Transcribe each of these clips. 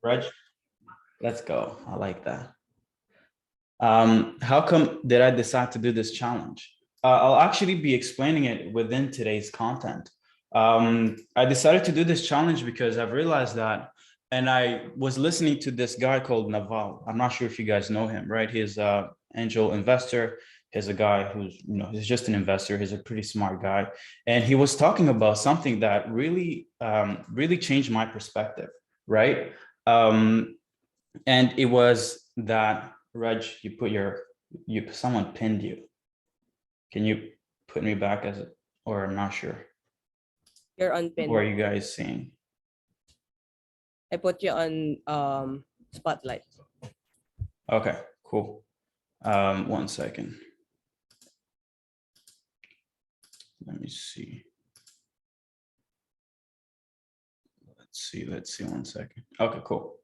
Reg, let's go. I like that. How come did I decide to do this challenge? I'll actually be explaining it within today's content. I decided to do this challenge because I've realized that, and I was listening to this guy called Naval. I'm not sure if you guys know him, right? He's an angel investor. He's a guy who's, he's just an investor. He's a pretty smart guy. And he was talking about something that really changed my perspective, right? And it was that, Reg, someone pinned you. Can you put me back or I'm not sure. You're on pin. What are you guys seeing? I put you on spotlight. Okay, cool. 1 second. Let me see. Let's see 1 second. Okay, cool.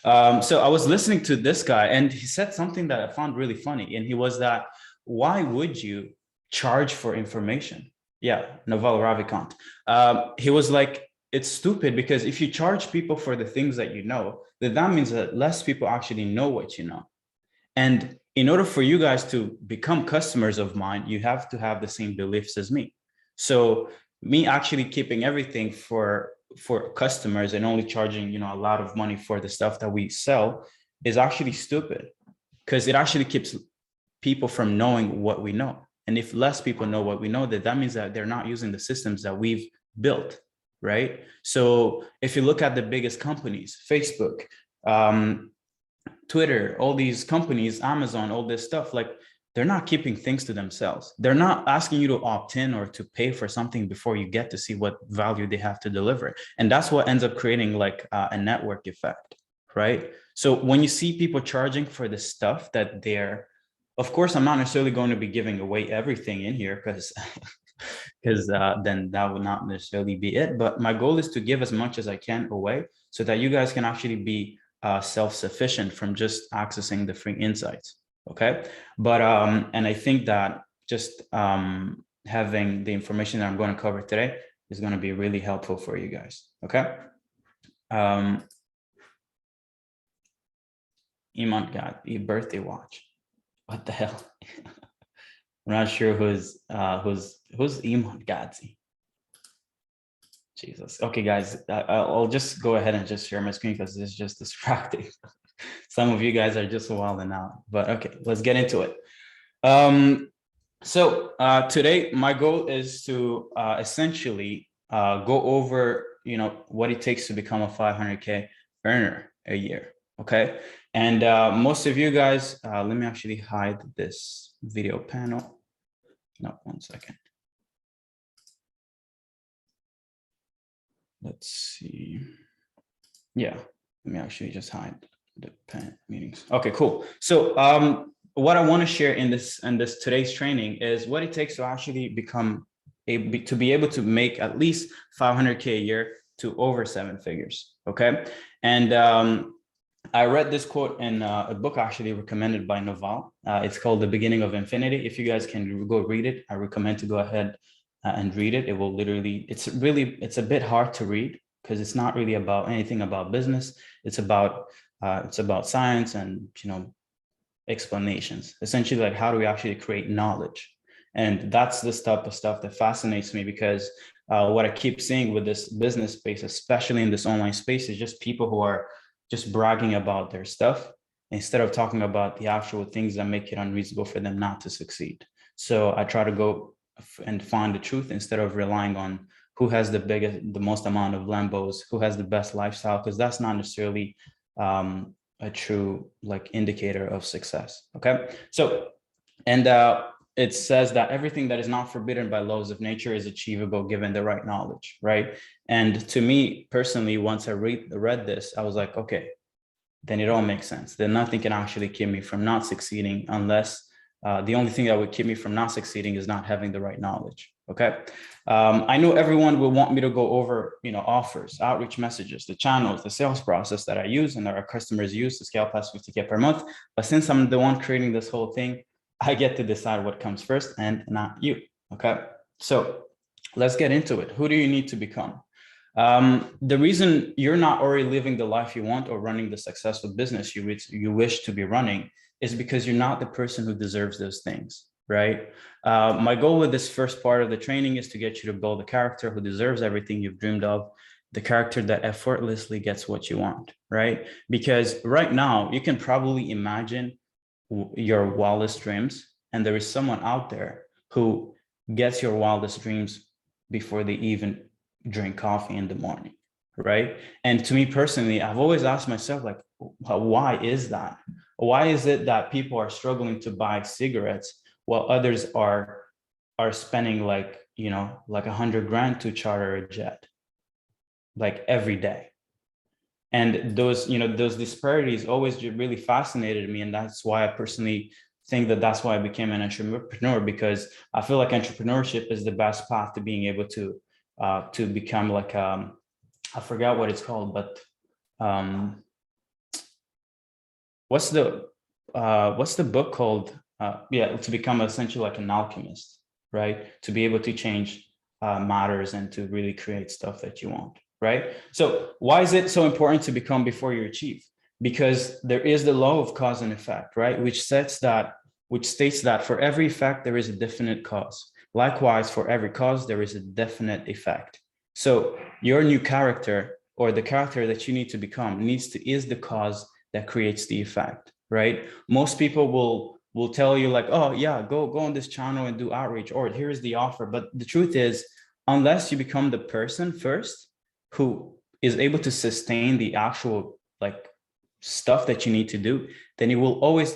So I was listening to this guy and he said something that I found really funny. And he was that, why would you charge for information? Yeah, Naval Ravikant. He was like, it's stupid because if you charge people for the things that you know, then that means that less people actually know what you know. And in order for you guys to become customers of mine, you have to have the same beliefs as me. So me actually keeping everything for customers and only charging, a lot of money for the stuff that we sell is actually stupid, because it actually keeps people from knowing what we know. And if less people know what we know, that means that they're not using the systems that we've built, right? So if you look at the biggest companies, Facebook, Twitter, all these companies, Amazon, all this stuff, like they're not keeping things to themselves. They're not asking you to opt in or to pay for something before you get to see what value they have to deliver. And that's what ends up creating like a network effect, right? So when you see people charging for the stuff that they're, of course, I'm not necessarily going to be giving away everything in here because then that would not necessarily be it. But my goal is to give as much as I can away so that you guys can actually be self-sufficient from just accessing the free insights. Okay. But and I think that just having the information that I'm going to cover today is going to be really helpful for you guys. Okay. Iman got a birthday watch. What the hell? I'm not sure who's Iman Gadzi. Jesus. Okay, guys, I'll just go ahead and just share my screen because it's just distracting. Some of you guys are just wilding out, but okay, let's get into it. So today my goal is to essentially go over, what it takes to become a 500K earner a year. Okay. And most of you guys, let me actually hide this video panel. No, 1 second. Let's see. Yeah, let me actually just hide the pen meetings. Okay, cool. So what I want to share in this today's training is what it takes to actually to be able to make at least 500K a year to over 7 figures. Okay. And I read this quote in a book actually recommended by Naval. It's called The Beginning of Infinity. If you guys can go read it, I recommend to go ahead and read it. It will literally, it's a bit hard to read because it's not really about anything about business. It's about science and, explanations. Essentially, like, how do we actually create knowledge? And that's the type of stuff that fascinates me, because what I keep seeing with this business space, especially in this online space, is just people who are just bragging about their stuff instead of talking about the actual things that make it unreasonable for them not to succeed. So I try to go and find the truth instead of relying on who has the most amount of Lambos, who has the best lifestyle, because that's not necessarily a true like indicator of success. Okay. So, and it says that everything that is not forbidden by laws of nature is achievable given the right knowledge, right? And to me personally, once I read this, I was like, okay, then it all makes sense. Then nothing can actually keep me from not succeeding, unless the only thing that would keep me from not succeeding is not having the right knowledge. Okay. I know everyone will want me to go over, offers, outreach messages, the channels, the sales process that I use and that our customers use to scale past 50K per month. But since I'm the one creating this whole thing, I get to decide what comes first and not you. Okay. So let's get into it. Who do you need to become? The reason you're not already living the life you want or running the successful business you wish to be running is because you're not the person who deserves those things, right? My goal with this first part of the training is to get you to build a character who deserves everything you've dreamed of, the character that effortlessly gets what you want, right? Because right now you can probably imagine your wildest dreams, and there is someone out there who gets your wildest dreams before they even drink coffee in the morning, right? And to me personally, I've always asked myself, like, why is that? Why is it that people are struggling to buy cigarettes while others are spending like, you know, like 100 grand to charter a jet, like every day? And those, you know, those disparities always really fascinated me, and that's why I personally think that that's why I became an entrepreneur, because I feel like entrepreneurship is the best path to being able to become like I forgot what it's called, but what's the book called? Yeah, to become essentially like an alchemist, right? To be able to change matters and to really create stuff that you want, right? So why is it so important to become before you achieve? Because there is the law of cause and effect, right? Which states that for every effect, there is a definite cause. Likewise, for every cause, there is a definite effect. So your new character, or the character that you need to become, is the cause that creates the effect, right? Most people will tell you like, oh yeah, go on this channel and do outreach, or here's the offer. But the truth is, unless you become the person first who is able to sustain the actual like stuff that you need to do, then it will always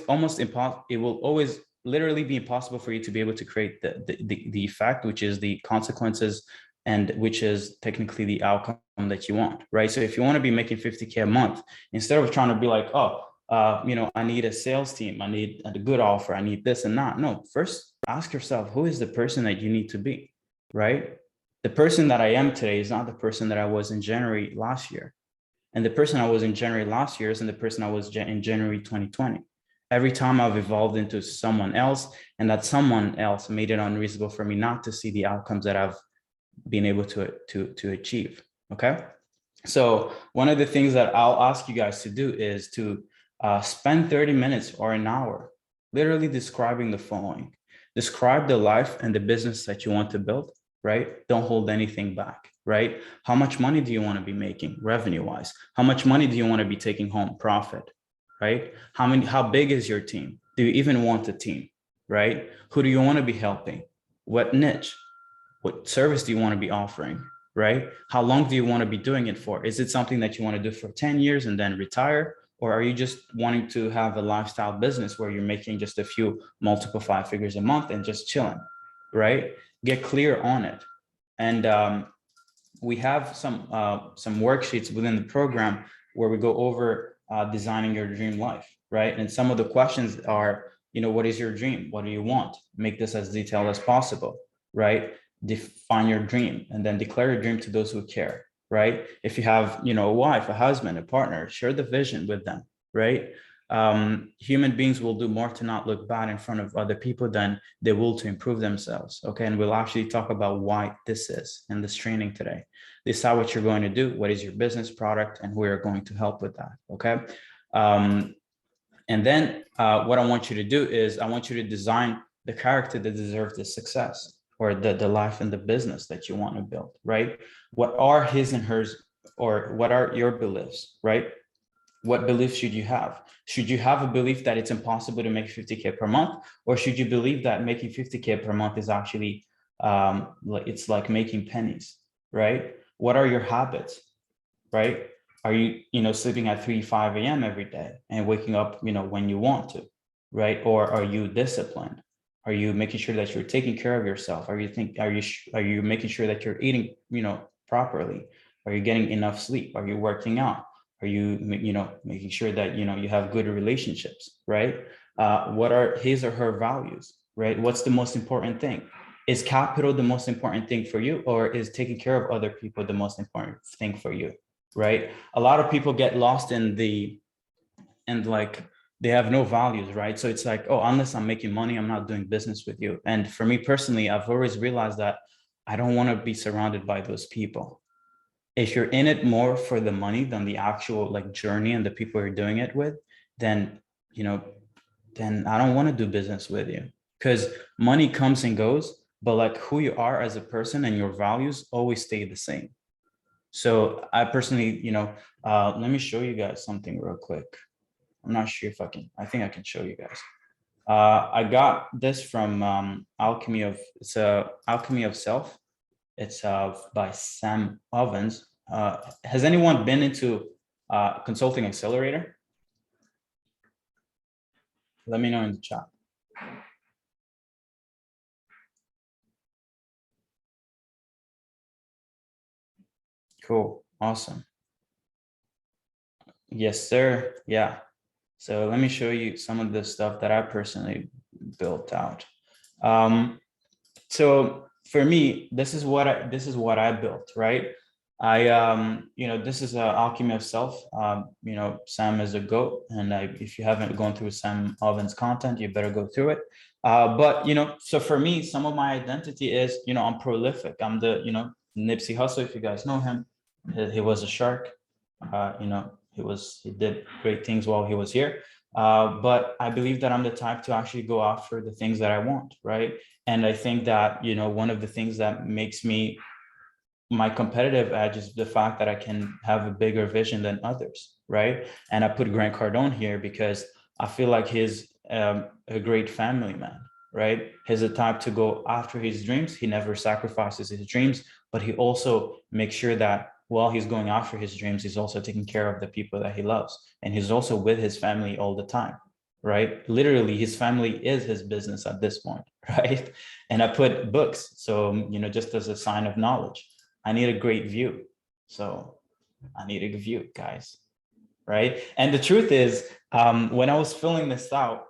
literally be impossible for you to be able to create the effect, which is the consequences, and which is technically the outcome that you want, right? So if you want to be making 50K a month, instead of trying to be like, oh, you know, I need a sales team, I need a good offer, I need this and that. No, first ask yourself, who is the person that you need to be, right? The person that I am today is not the person that I was in January last year. And the person I was in January last year isn't the person I was in January 2020. Every time I've evolved into someone else, and that someone else made it unreasonable for me not to see the outcomes that I've been able to achieve. Okay. So one of the things that I'll ask you guys to do is to spend 30 minutes or an hour literally describing the following. Describe the life and the business that you want to build, right? Don't hold anything back, right? How much money do you want to be making revenue wise? How much money do you want to be taking home profit, right? How big is your team? Do you even want a team, right? Who do you want to be helping? What niche? What service do you want to be offering, right? How long do you want to be doing it for? Is it something that you want to do for 10 years and then retire? Or are you just wanting to have a lifestyle business where you're making just a few multiple 5 figures a month and just chilling, right? Get clear on it. And we have some worksheets within the program where we go over designing your dream life, right? And some of the questions are, you know, what is your dream? What do you want? Make this as detailed as possible, right? Define your dream and then declare your dream to those who care, right? If you have, you know, a wife, a husband, a partner, share the vision with them, right? Human beings will do more to not look bad in front of other people than they will to improve themselves. Okay. And we'll actually talk about why this is in this training today. Decide what you're going to do, what is your business product, and we are going to help with that. Okay. And then what I want you to do is I want you to design the character that deserves the success, or the life and the business that you want to build, right? What are his and hers, or what are your beliefs, right? What beliefs should you have? Should you have a belief that it's impossible to make 50K per month? Or should you believe that making 50K per month is actually, it's like making pennies, right? What are your habits, right? Are you, you know, sleeping at 3, 5 a.m. every day and waking up, you know, when you want to, right? Or are you disciplined? Are you making sure that you're taking care of yourself? Are you making sure that you're eating, you know, properly? Are you getting enough sleep? Are you working out? Are you, you know, making sure that, you know, you have good relationships, right? What are his or her values, right? What's the most important thing? Is capital the most important thing for you, or is taking care of other people the most important thing for you, right? A lot of people get lost in like, they have no values, right? So it's like, oh, unless I'm making money, I'm not doing business with you. And for me personally, I've always realized that I don't want to be surrounded by those people. if you're in it more for the money than the actual like journey and the people you're doing it with, then, you know, then I don't want to do business with you, because money comes and goes, but like who you are as a person and your values always stay the same. So I personally, let me show you guys something real quick. I'm not sure if I can, I think I can show you guys. I got this from Alchemy of Self. It's by Sam Ovens. Has anyone been into Consulting Accelerator? Let me know in the chat. Cool. Awesome. Yes, sir. Yeah. So let me show you some of the stuff that I personally built out. So for me, this is what I built, right? This is Alchemy of Self. Sam is a GOAT, and if you haven't gone through Sam Ovens' content, you better go through it. But so for me, some of my identity is, I'm prolific. I'm the, Nipsey Hussle, if you guys know him. He was a shark. He did great things while he was here. But I believe that I'm the type to actually go after the things that I want, right? And I think that, one of the things that makes me my competitive edge is the fact that I can have a bigger vision than others, right? And I put Grant Cardone here because I feel like he's a great family man, right? He's the type to go after his dreams. He never sacrifices his dreams, but he also makes sure that while he's going after his dreams, he's also taking care of the people that he loves. And he's also with his family all the time, right? Literally, his family is his business at this point, right? And I put books. So, just as a sign of knowledge. I need a great view. So I need a view, guys, right? And the truth is, when I was filling this out,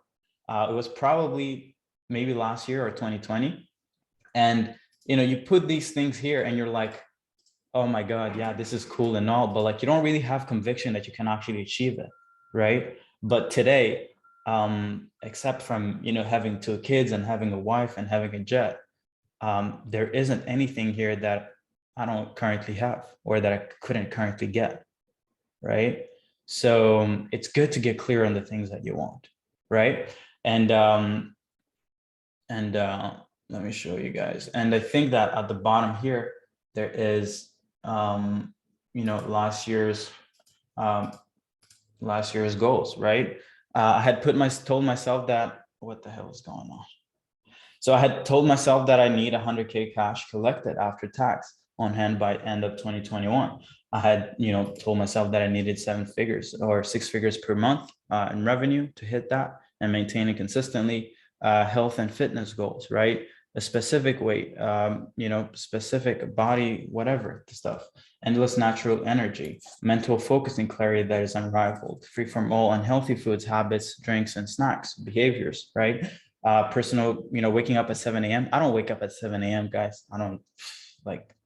it was probably maybe last year or 2020. And, you put these things here and you're like, oh my God, yeah, this is cool and all, but like, you don't really have conviction that you can actually achieve it, right? But today, except from, having 2 kids and having a wife and having a jet, there isn't anything here that I don't currently have or that I couldn't currently get, right? So it's good to get clear on the things that you want, right? And let me show you guys. And I think that at the bottom here, there is, last year's goals, right? I had told myself that, what the hell is going on? So I had told myself that I need 100K cash collected after tax on hand by end of 2021. I had, told myself that I needed 7 figures or 6 figures per month in revenue to hit that and maintain it consistently. Health and fitness goals, right? A specific weight, specific body, whatever stuff. Endless natural energy, mental focus and clarity that is unrivaled, free from all unhealthy foods, habits, drinks, and snacks, behaviors, right? Personal, waking up at 7 a.m. I don't wake up at 7 a.m., guys. I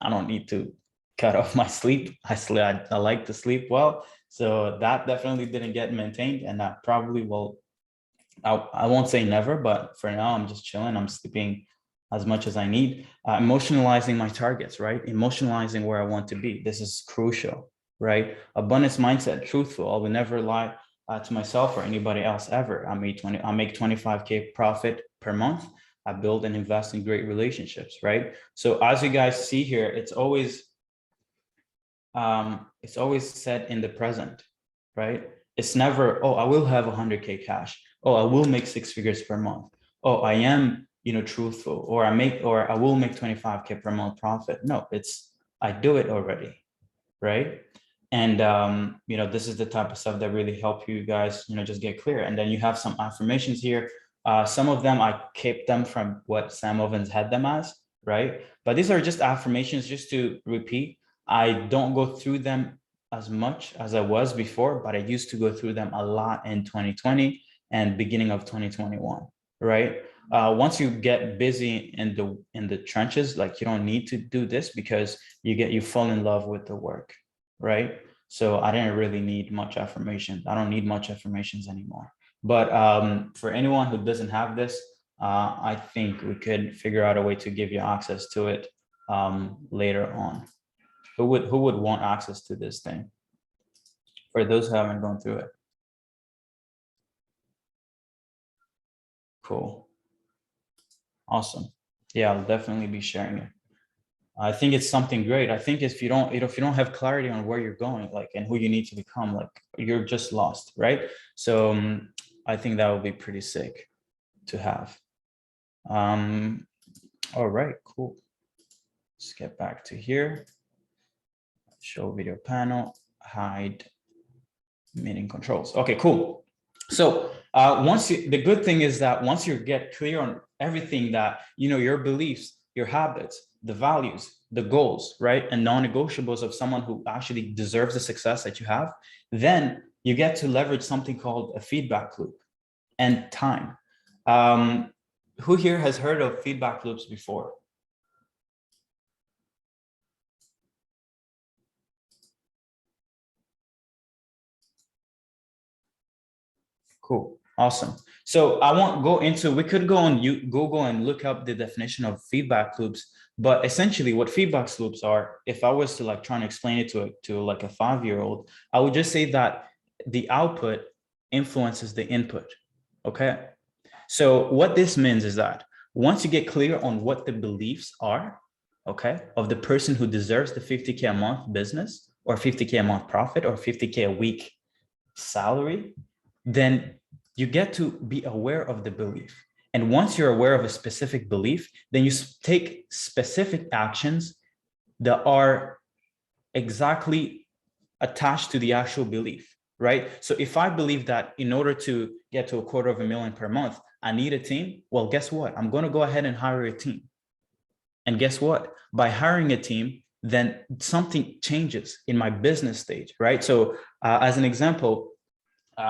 don't need to cut off my sleep. I like to sleep well. So that definitely didn't get maintained. And I probably will, I won't say never, but for now, I'm just chilling. I'm sleeping as much as I need. Emotionalizing my targets, right? Emotionalizing where I want to be. This is crucial, right? Abundance mindset, truthful. I will never lie to myself or anybody else ever. I make 25K profit per month. I build and invest in great relationships, right? So as you guys see here, it's always said in the present, right? It's never, oh, I will have 100K cash. Oh, I will make 6 figures per month. Oh, I am, truthful, or I will make 25K per month profit. No, it's, I do it already, right? And, this is the type of stuff that really help you guys, just get clear. And then you have some affirmations here. Some of them, I kept them from what Sam Ovens had them as, right? But these are just affirmations just to repeat. I don't go through them as much as I was before, but I used to go through them a lot in 2020 and beginning of 2021, right? Once you get busy in the trenches, like you don't need to do this because you fall in love with the work, right? So I didn't really need much affirmation. I don't need much affirmations anymore. But for anyone who doesn't have this, I think we could figure out a way to give you access to it later on. Who would want access to this thing? For those who haven't gone through it. Cool. Awesome. Yeah, I'll definitely be sharing it. I think it's something great. I think if you don't have clarity on where you're going, like, and who you need to become, like, you're just lost, right? So I think that would be pretty sick to have. All right, cool. Let's get back to here. Show video panel, hide meeting controls. Okay, cool. So the good thing is that once you get clear on everything that, your beliefs, your habits, the values, the goals, right? And non-negotiables of someone who actually deserves the success that you have, then you get to leverage something called a feedback loop and time. Who here has heard of feedback loops before? Cool. Awesome. So I won't go into, we could go on Google and look up the definition of feedback loops, but essentially what feedback loops are, if I was to like try and explain it to like a 5-year-old, I would just say that the output influences the input. Okay. So what this means is that once you get clear on what the beliefs are, okay, of the person who deserves the 50K a month business or 50K a month profit or 50K a week salary, then you get to be aware of the belief. And once you're aware of a specific belief, then you take specific actions that are exactly attached to the actual belief, right? So if I believe that in order to get to $250,000 per month, I need a team, well, guess what? I'm going to go ahead and hire a team. And guess what? By hiring a team, then something changes in my business stage, right? So as an example,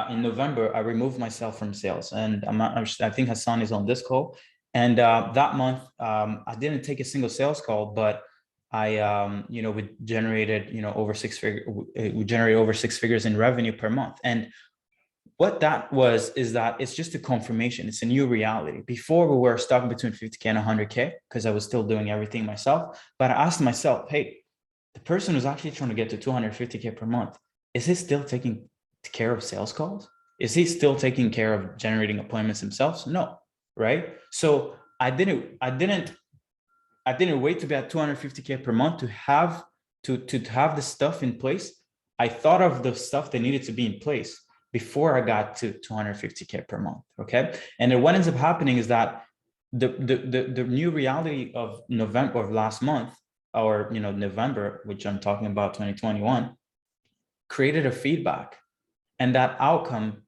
in November, I removed myself from sales, and I think Hassan is on this call. And that month, I didn't take a single sales call, but we generated, we generated over six figures in revenue per month. And what that was is that it's just a confirmation. It's a new reality. Before, we were stuck between 50K and 100K because I was still doing everything myself. But I asked myself, hey, the person who's actually trying to get to 250K per month, is he still taking care of sales calls? Is he still taking care of generating appointments himself? No, right? So I didn't wait to be at 250K per month to have the stuff in place. I thought of the stuff that needed to be in place before I got to 250K per month. Okay. And then what ends up happening is that the new reality of November of last month, or November, which I'm talking about 2021, created a feedback. And that outcome,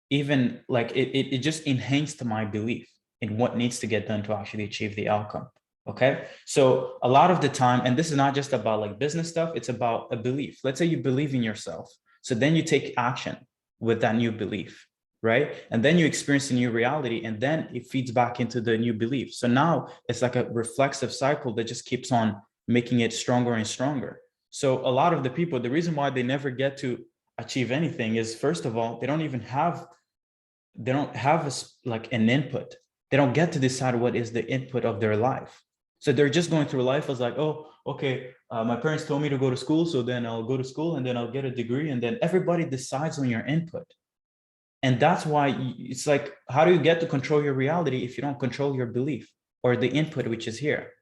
even like it just enhanced my belief in what needs to get done to actually achieve the outcome. Okay. So a lot of the time, and this is not just about like business stuff, it's about a belief. Let's say you believe in yourself. So then you take action with that new belief, right? And then you experience a new reality, and then it feeds back into the new belief. So now it's like a reflexive cycle that just keeps on making it stronger and stronger. So a lot of the people, the reason why they never get to achieve anything is, first of all, they don't have like an input. They don't get to decide what is the input of their life. So they're just going through life as like, oh, okay, my parents told me to go to school, so then I'll go to school and then I'll get a degree, and then everybody decides on your input. And that's why it's like, how do you get to control your reality if you don't control your belief or the input, which is here,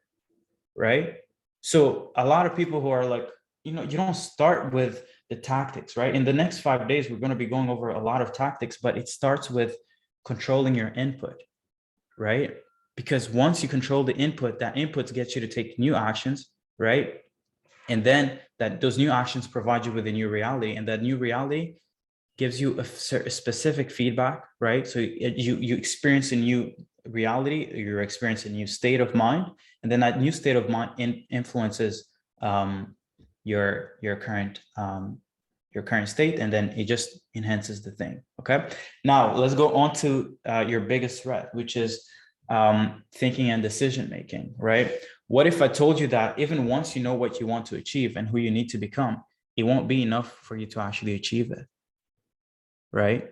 right? So a lot of people who are like, you don't start with the tactics, right? In the next 5 days, we're going to be going over a lot of tactics, but it starts with controlling your input, right? Because once you control the input, that input gets you to take new actions, right? And then those new actions provide you with a new reality, and that new reality gives you a specific feedback, right? So you experience a new reality, you experience a new state of mind, and then that new state of mind influences your current state, and then it just enhances the thing. Okay. Now let's go on to your biggest threat, which is thinking and decision making, right? What if I told you that even once you know what you want to achieve and who you need to become, it won't be enough for you to actually achieve it, right?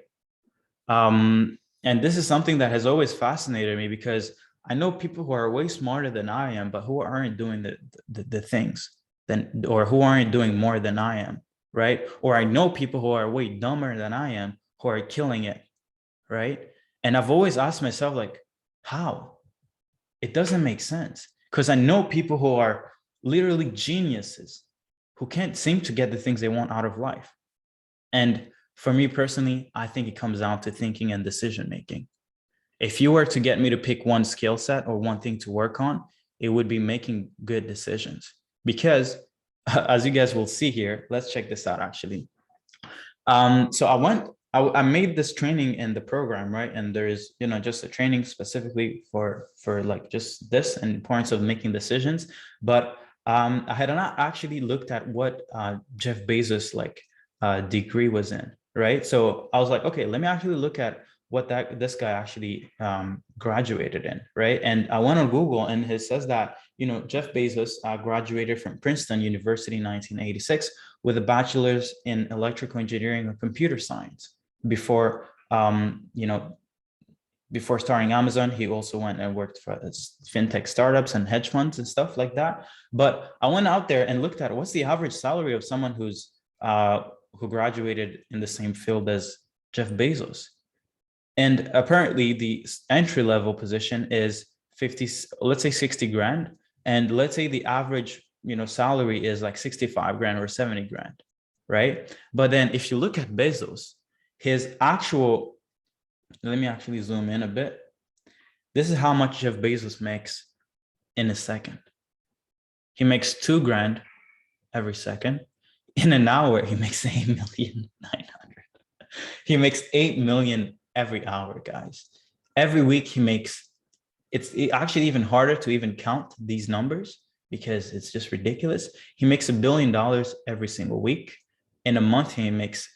And this is something that has always fascinated me, because I know people who are way smarter than I am, but who aren't doing the things, than, or who aren't doing more than I am, right? Or I know people who are way dumber than I am who are killing it, right? And I've always asked myself, like, how? It doesn't make sense, because I know people who are literally geniuses who can't seem to get the things they want out of life. And for me personally, I think it comes down to thinking and decision making. If you were to get me to pick one skill set or one thing to work on, it would be making good decisions. Because as you guys will see here, let's check this out actually. So I made this training in the program, right? And there is, just a training specifically for like just this and importance of making decisions. But I had not actually looked at what Jeff Bezos degree was in, right? So I was like, okay, let me actually look at what this guy actually graduated in, right? And I went on Google, and it says that Jeff Bezos graduated from Princeton University in 1986 with a bachelor's in electrical engineering or computer science. Before before starting Amazon, he also went and worked for fintech startups and hedge funds and stuff like that. But I went out there and looked at what's the average salary of someone who graduated in the same field as Jeff Bezos. And apparently the entry level position is 50, let's say 60 grand. And let's say the average, salary is like 65 grand or 70 grand, right? But then if you look at Bezos, his actual, let me actually zoom in a bit. This is how much Jeff Bezos makes in a second. He makes 2 grand every second. In an hour, he makes 8,900,000. He makes 8 million every hour, guys. Every week he makes, it's actually even harder to even count these numbers because it's just ridiculous. He makes $1 billion every single week. In a month, he makes,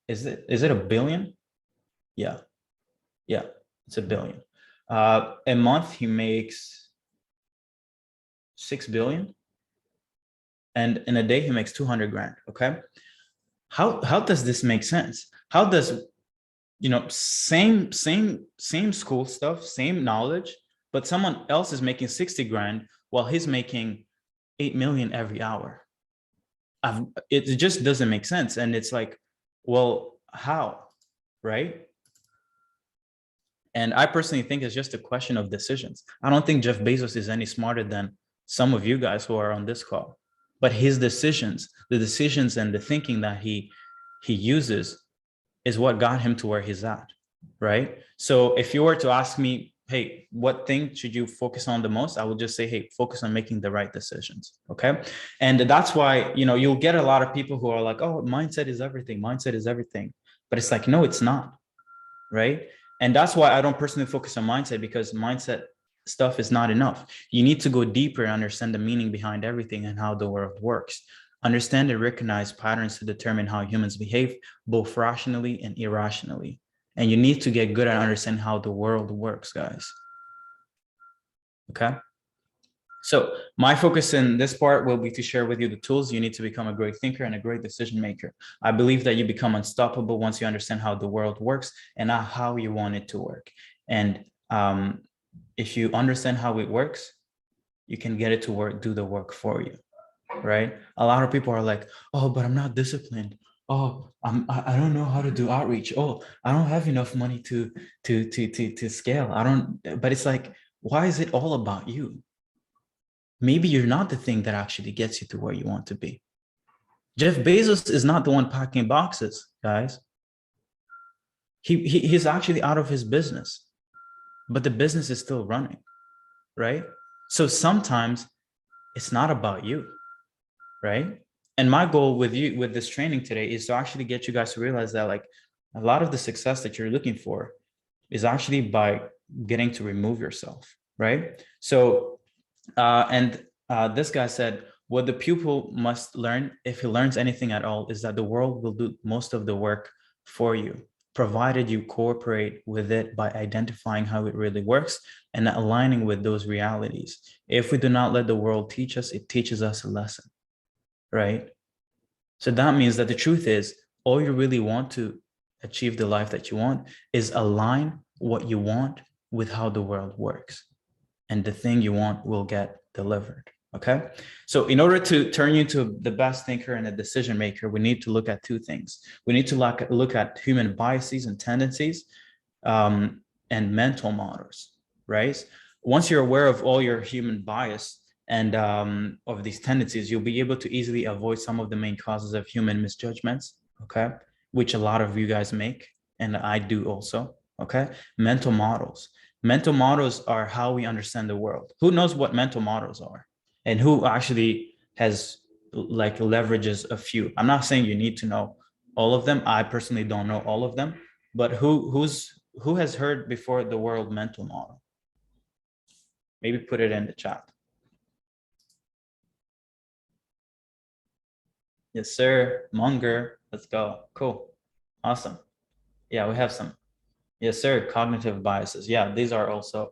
is it a billion? Yeah, it's $1 billion. A month, he makes 6 billion. And in a day, he makes 200 grand, okay? How does this make sense? How does, same school stuff, same knowledge, but someone else is making 60 grand while he's making 8 million every hour? It just doesn't make sense. And it's like, well, how, right? And I personally think it's just a question of decisions. I don't think Jeff Bezos is any smarter than some of you guys who are on this call, but his decisions, the decisions and the thinking that he uses is what got him to where he's at, right? So if you were to ask me, hey, what thing should you focus on the most? I would just say, hey, focus on making the right decisions, okay? And that's why, you'll get a lot of people who are like, oh, mindset is everything. Mindset is everything. But it's like, no, it's not, right? And that's why I don't personally focus on mindset, because mindset stuff is not enough. You need to go deeper and understand the meaning behind everything and how the world works. Understand and recognize patterns to determine how humans behave, both rationally and irrationally. And you need to get good at understanding how the world works, guys. Okay? So my focus in this part will be to share with you the tools you need to become a great thinker and a great decision maker. I believe that you become unstoppable once you understand how the world works and not how you want it to work. And if you understand how it works, you can get it to work, do the work for you. Right? A lot of people are like, oh, but I'm not disciplined. Oh, I don't know how to do outreach. Oh, I don't have enough money to scale. But it's like, why is it all about you? Maybe you're not the thing that actually gets you to where you want to be. Jeff Bezos is not the one packing boxes, guys. He's actually out of his business, but the business is still running, right? So sometimes it's not about you. Right? And my goal with this training today is to actually get you guys to realize that like a lot of the success that you're looking for is actually by getting to remove yourself, right? So, this guy said, what the pupil must learn, if he learns anything at all, is that the world will do most of the work for you, provided you cooperate with it by identifying how it really works and aligning with those realities. If we do not let the world teach us, it teaches us a lesson. Right? So that means that the truth is, all you really want to achieve the life that you want is align what you want with how the world works. And the thing you want will get delivered. Okay. So in order to turn you into the best thinker and a decision maker, we need to look at two things. We need to look at human biases and tendencies, and mental models, right? Once you're aware of all your human bias and of these tendencies, you'll be able to easily avoid some of the main causes of human misjudgments, okay? Which a lot of you guys make, and I do also, okay? Mental models. Mental models are how we understand the world. Who knows what mental models are? And who actually has like leverages a few? I'm not saying you need to know all of them. I personally don't know all of them, but who has heard before the world mental model? Maybe put it in the chat. Yes, sir. Munger. Let's go. Cool. Awesome. Yeah, we have some. Yes, sir. Cognitive biases. Yeah, these are also,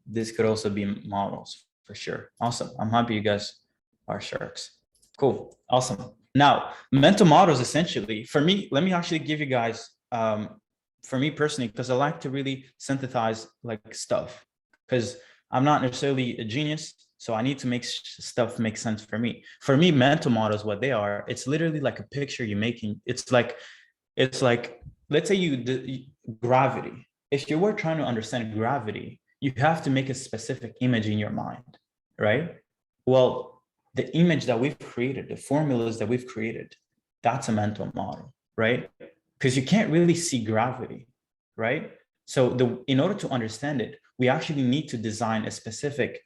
these could also be models for sure. Awesome. I'm happy you guys are sharks. Cool. Awesome. Now, mental models essentially, for me, let me actually give you guys, for me personally, because I like to really synthesize like stuff, because I'm not necessarily a genius. So I need to make stuff make sense for me. For me, mental models, what they are, it's literally like a picture you're making. It's like, let's say gravity. If you were trying to understand gravity, you have to make a specific image in your mind, right? Well, the image that we've created, the formulas that we've created, that's a mental model, right? Because you can't really see gravity, right? So in order to understand it, we actually need to design a specific,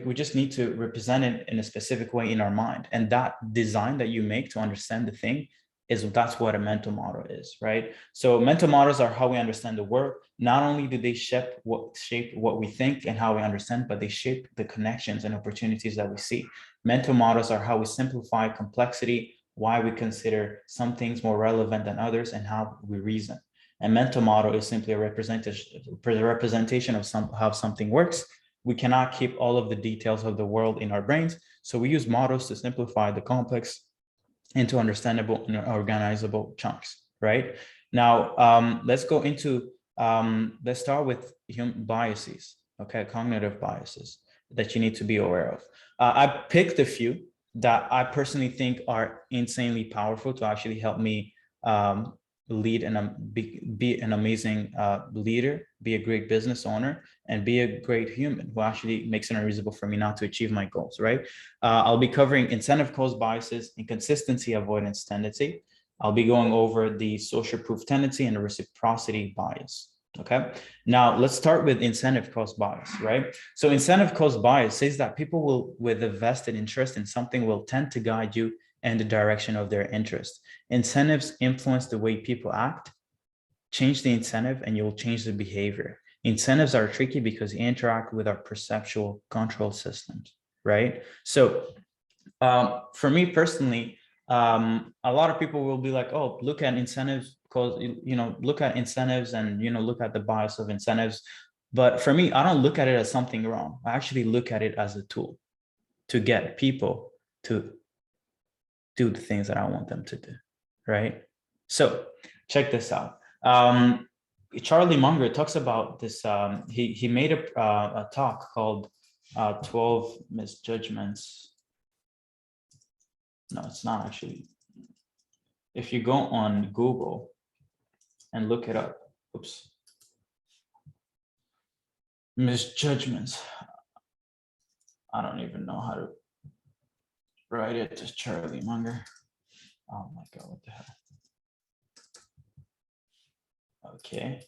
we just need to represent it in a specific way in our mind. And that design that you make to understand the thing that's what a mental model is, right? So mental models are how we understand the world. Not only do they shape what we think and how we understand, but they shape the connections and opportunities that we see. Mental models are how we simplify complexity, why we consider some things more relevant than others, and how we reason. A mental model is simply a representation of how something works. We cannot keep all of the details of the world in our brains, so we use models to simplify the complex into understandable and organizable chunks, right? Now, let's go into, let's start with human biases, okay? Cognitive biases that you need to be aware of. I picked a few that I personally think are insanely powerful to actually help me lead and be an amazing leader, be a great business owner, and be a great human who actually makes it unreasonable for me not to achieve my goals, right? I'll be covering incentive caused biases, inconsistency, avoidance tendency. I'll be going over the social proof tendency and the reciprocity bias. Okay. Now let's start with incentive caused bias, right? So incentive caused bias says that people with a vested interest in something will tend to guide you in the direction of their interest. Incentives influence the way people act. Change the incentive and you'll change the behavior. Incentives are tricky because they interact with our perceptual control systems, right? So for me personally, a lot of people will be like, oh, look at incentives, because, look at incentives and, look at the bias of incentives. But for me, I don't look at it as something wrong. I actually look at it as a tool to get people to do the things that I want them to do, right? So check this out. Charlie Munger talks about this. He made a talk called 12 Misjudgments. No, it's not actually. If you go on Google and look it up, oops, misjudgments. I don't even know how to write it to Charlie Munger. Oh my God, what the hell? Okay.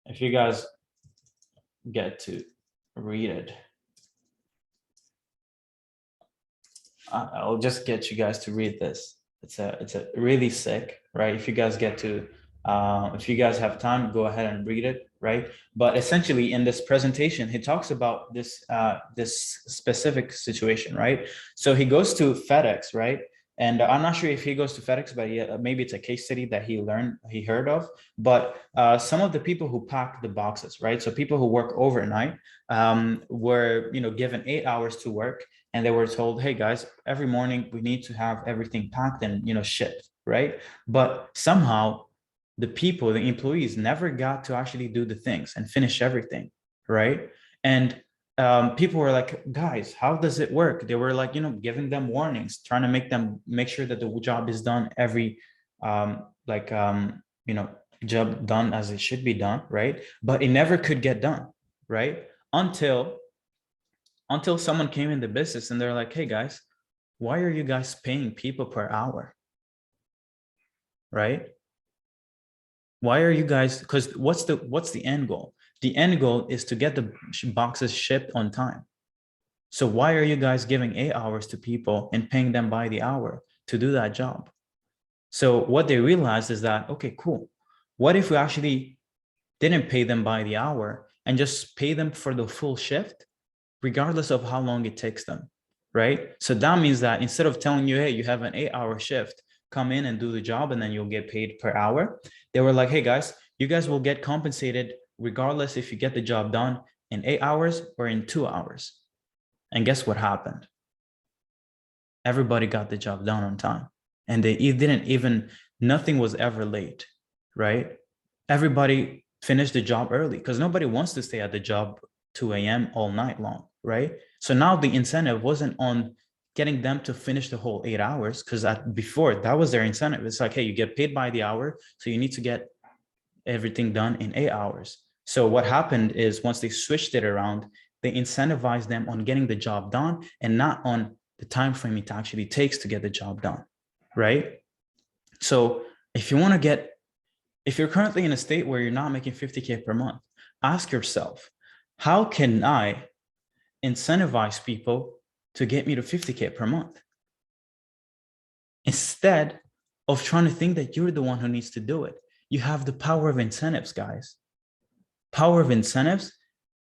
If you guys get to read it, I'll just get you guys to read this. It's a really sick, right? If you guys get to, if you guys have time, go ahead and read it, right? But essentially, in this presentation, he talks about this this specific situation, right? So he goes to FedEx, right? And I'm not sure if he goes to FedEx, but maybe it's a case study that he heard of. But some of the people who pack the boxes, right? So people who work overnight were, given 8 hours to work, and they were told, hey guys, every morning we need to have everything packed and shipped, right? But somehow the people, the employees never got to actually do the things and finish everything, right? And people were like, guys, how does it work? They were like, giving them warnings, trying to make sure that the job is done every, job done as it should be done, right? But it never could get done, right? Until someone came in the business and they're like, hey guys, why are you guys paying people per hour? Right? Why are you guys, because what's the end goal? The end goal is to get the boxes shipped on time. So why are you guys giving 8 hours to people and paying them by the hour to do that job? So what they realized is that, okay, cool. What if we actually didn't pay them by the hour and just pay them for the full shift, regardless of how long it takes them, right? So that means that instead of telling you, hey, you have an 8-hour shift, come in and do the job and then you'll get paid per hour. They were like, hey guys, you guys will get compensated regardless if you get the job done in 8 hours or in 2 hours. And guess what happened? Everybody got the job done on time. And nothing was ever late, right? Everybody finished the job early because nobody wants to stay at the job 2 a.m. all night long, right? So now the incentive wasn't on getting them to finish the whole 8 hours, because before that was their incentive. It's like, hey, you get paid by the hour, so you need to get everything done in 8 hours. So what happened is once they switched it around, they incentivized them on getting the job done and not on the time frame it actually takes to get the job done, right? So if you're currently in a state where you're not making 50K per month, ask yourself, how can I incentivize people to get me to 50K per month? Instead of trying to think that you're the one who needs to do it. You have the power of incentives, guys. Power of incentives,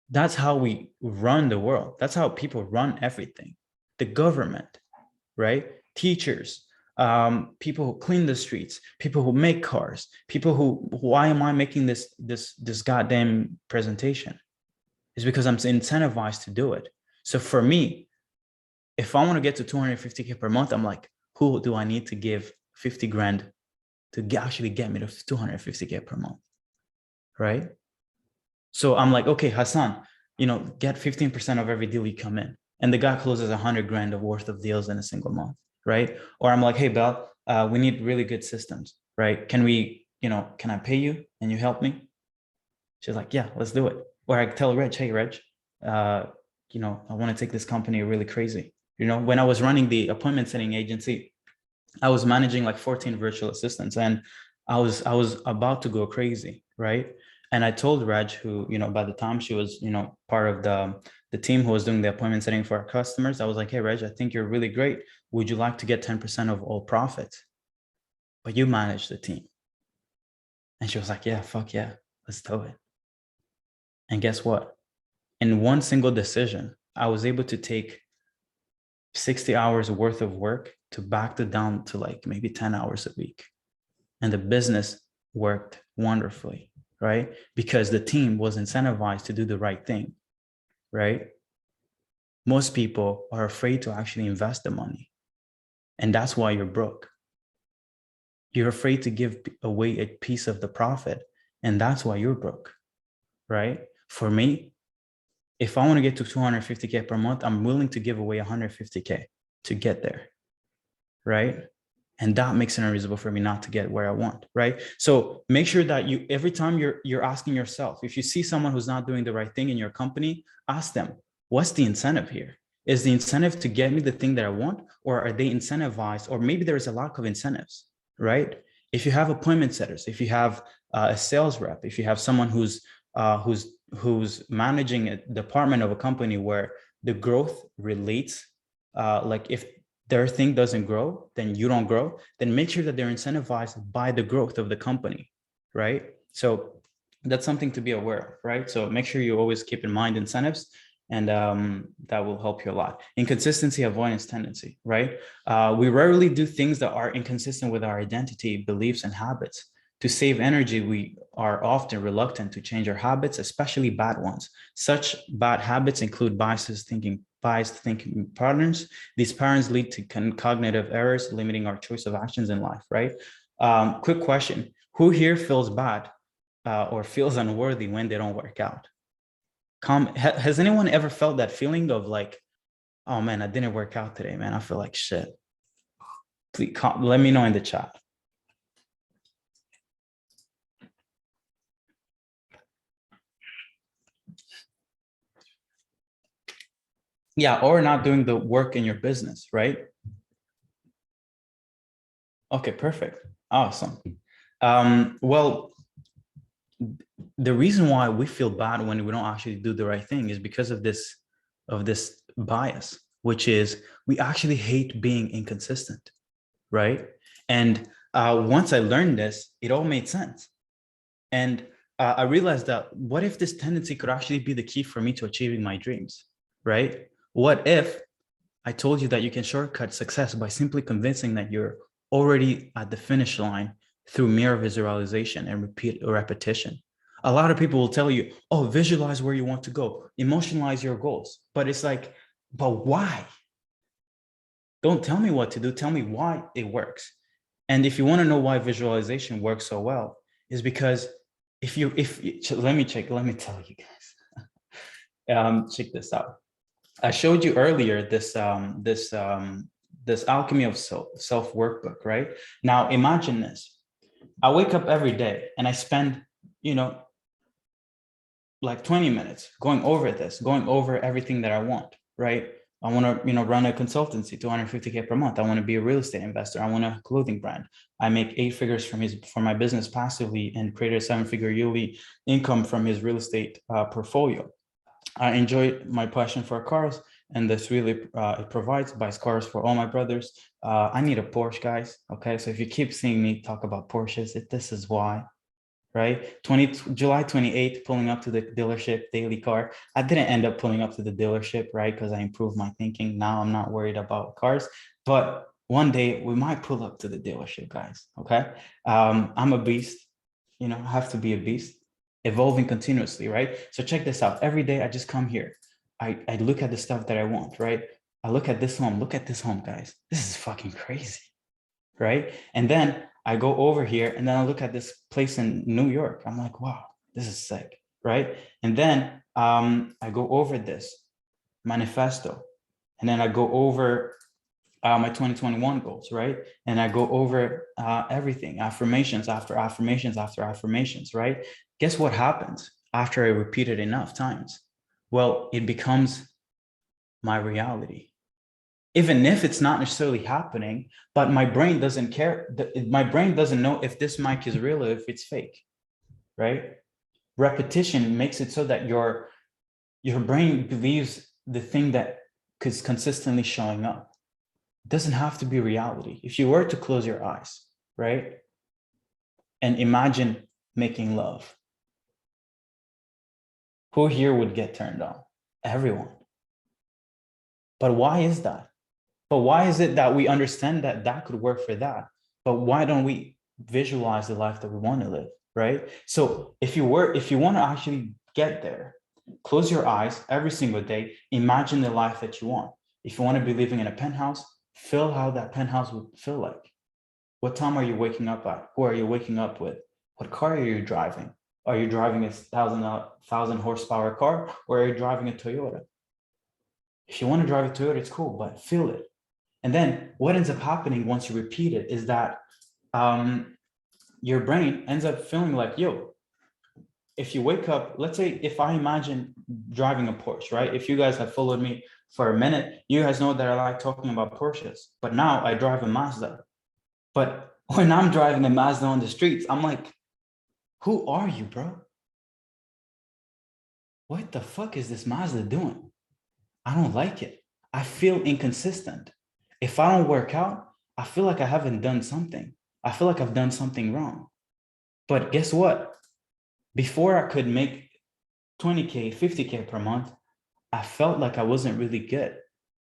that's how we run the world. That's how people run everything. The government, right? Teachers, people who clean the streets, people who make cars, people who, why am I making this goddamn presentation? It's because I'm incentivized to do it. So for me, if I want to get to 250K per month, I'm like, who do I need to give 50 grand to actually get me to 250K per month, right? So I'm like, okay, Hassan, get 15% of every deal you come in. And the guy closes 100 grand of worth of deals in a single month, right? Or I'm like, hey, Belle, we need really good systems, right? Can I pay you and you help me? She's like, yeah, let's do it. Or I tell Reg, hey, Reg, I want to take this company really crazy. When I was running the appointment setting agency, I was managing like 14 virtual assistants, and I was about to go crazy, right? And I told Reg, who, by the time she was, part of the team who was doing the appointment setting for our customers, I was like, hey, Reg, I think you're really great. Would you like to get 10% of all profits? But you manage the team. And she was like, yeah, fuck yeah, let's do it. And guess what? In one single decision, I was able to take 60 hours worth of work to back it down to like maybe 10 hours a week. And the business worked wonderfully, right? Because the team was incentivized to do the right thing, right? Most people are afraid to actually invest the money. And that's why you're broke. You're afraid to give away a piece of the profit. And that's why you're broke, right? For me, if I want to get to 250K per month, I'm willing to give away 150K to get there, right? And that makes it unreasonable for me not to get where I want, right? So make sure that every time you're asking yourself, if you see someone who's not doing the right thing in your company, ask them, what's the incentive here? Is the incentive to get me the thing that I want, or are they incentivized? Or maybe there is a lack of incentives, right? If you have appointment setters, if you have a sales rep, if you have someone who's managing a department of a company where the growth relates, like if their thing doesn't grow, then you don't grow, then make sure that they're incentivized by the growth of the company, right? So that's something to be aware of, right? So make sure you always keep in mind incentives, and that will help you a lot. Inconsistency, avoidance tendency, right? We rarely do things that are inconsistent with our identity, beliefs, and habits. To save energy, we are often reluctant to change our habits, especially bad ones. Such bad habits include biased thinking patterns. These patterns lead to cognitive errors, limiting our choice of actions in life, right? Quick question. Who here feels bad or feels unworthy when they don't work out? Has anyone ever felt that feeling of like, oh man, I didn't work out today, man. I feel like shit. Please let me know in the chat. Yeah, or not doing the work in your business, right? Okay, perfect. Awesome. Well, the reason why we feel bad when we don't actually do the right thing is because of this bias, which is we actually hate being inconsistent, right? And once I learned this, it all made sense. And I realized that what if this tendency could actually be the key for me to achieving my dreams, right? What if I told you that you can shortcut success by simply convincing that you're already at the finish line through mere visualization and repetition? A lot of people will tell you, oh, visualize where you want to go, emotionalize your goals. But it's like, but why? Don't tell me what to do. Tell me why it works. And if you want to know why visualization works so well, is because let me tell you guys. Check this out. I showed you earlier this alchemy of self workbook, right? Now imagine this. I wake up every day and I spend, like 20 minutes going over everything that I want, right? I want to, run a consultancy, 250K per month. I want to be a real estate investor. I want a clothing brand. I make 8 figures from my business passively and created a 7-figure yearly income from his real estate portfolio. I enjoy my passion for cars, and this really it provides, buys cars for all my brothers. I need a Porsche, guys. Okay, so if you keep seeing me talk about Porsches, this is why, right? July 28th, pulling up to the dealership, daily car. I didn't end up pulling up to the dealership, right? Because I improved my thinking. Now I'm not worried about cars, but one day we might pull up to the dealership, guys. Okay, I'm a beast. I have to be a beast. Evolving continuously, right? So check this out. Every day I just come here. I look at the stuff that I want, right? I look at this home. Look at this home, guys. This is fucking crazy, right? And then I go over here and then I look at this place in New York. I'm like, wow, this is sick, right? And then I go over this manifesto, and then I go over my 2021 goals, right? And I go over everything, affirmations after affirmations after affirmations, right? Guess what happens after I repeat it enough times? Well, it becomes my reality. Even if it's not necessarily happening, but my brain doesn't care. My brain doesn't know if this mic is real or if it's fake, right? Repetition makes it so that your brain believes the thing that is consistently showing up. It doesn't have to be reality. If you were to close your eyes, right, and imagine making love, who here would get turned on? Everyone. But why is that? But why is it that we understand that that could work for that? But why don't we visualize the life that we want to live, right? So if you want to actually get there, close your eyes every single day. Imagine the life that you want. If you want to be living in a penthouse, feel how that penthouse would feel like. What time are you waking up at? Who are you waking up with? What car are you driving? Are you driving a 1,000 horsepower car, or are you driving a Toyota? If you want to drive a Toyota, it's cool, but feel it. And then what ends up happening once you repeat it is that your brain ends up feeling like, yo, if you wake up, let's say if I imagine driving a Porsche, right? If you guys have followed me for a minute, you guys know that I like talking about Porsches, but now I drive a Mazda. But when I'm driving a Mazda on the streets, I'm like, who are you, bro? What the fuck is this Mazda doing? I don't like it. I feel inconsistent. If I don't work out, I feel like I haven't done something. I feel like I've done something wrong. But guess what? Before I could make 20K, 50K per month, I felt like I wasn't really good.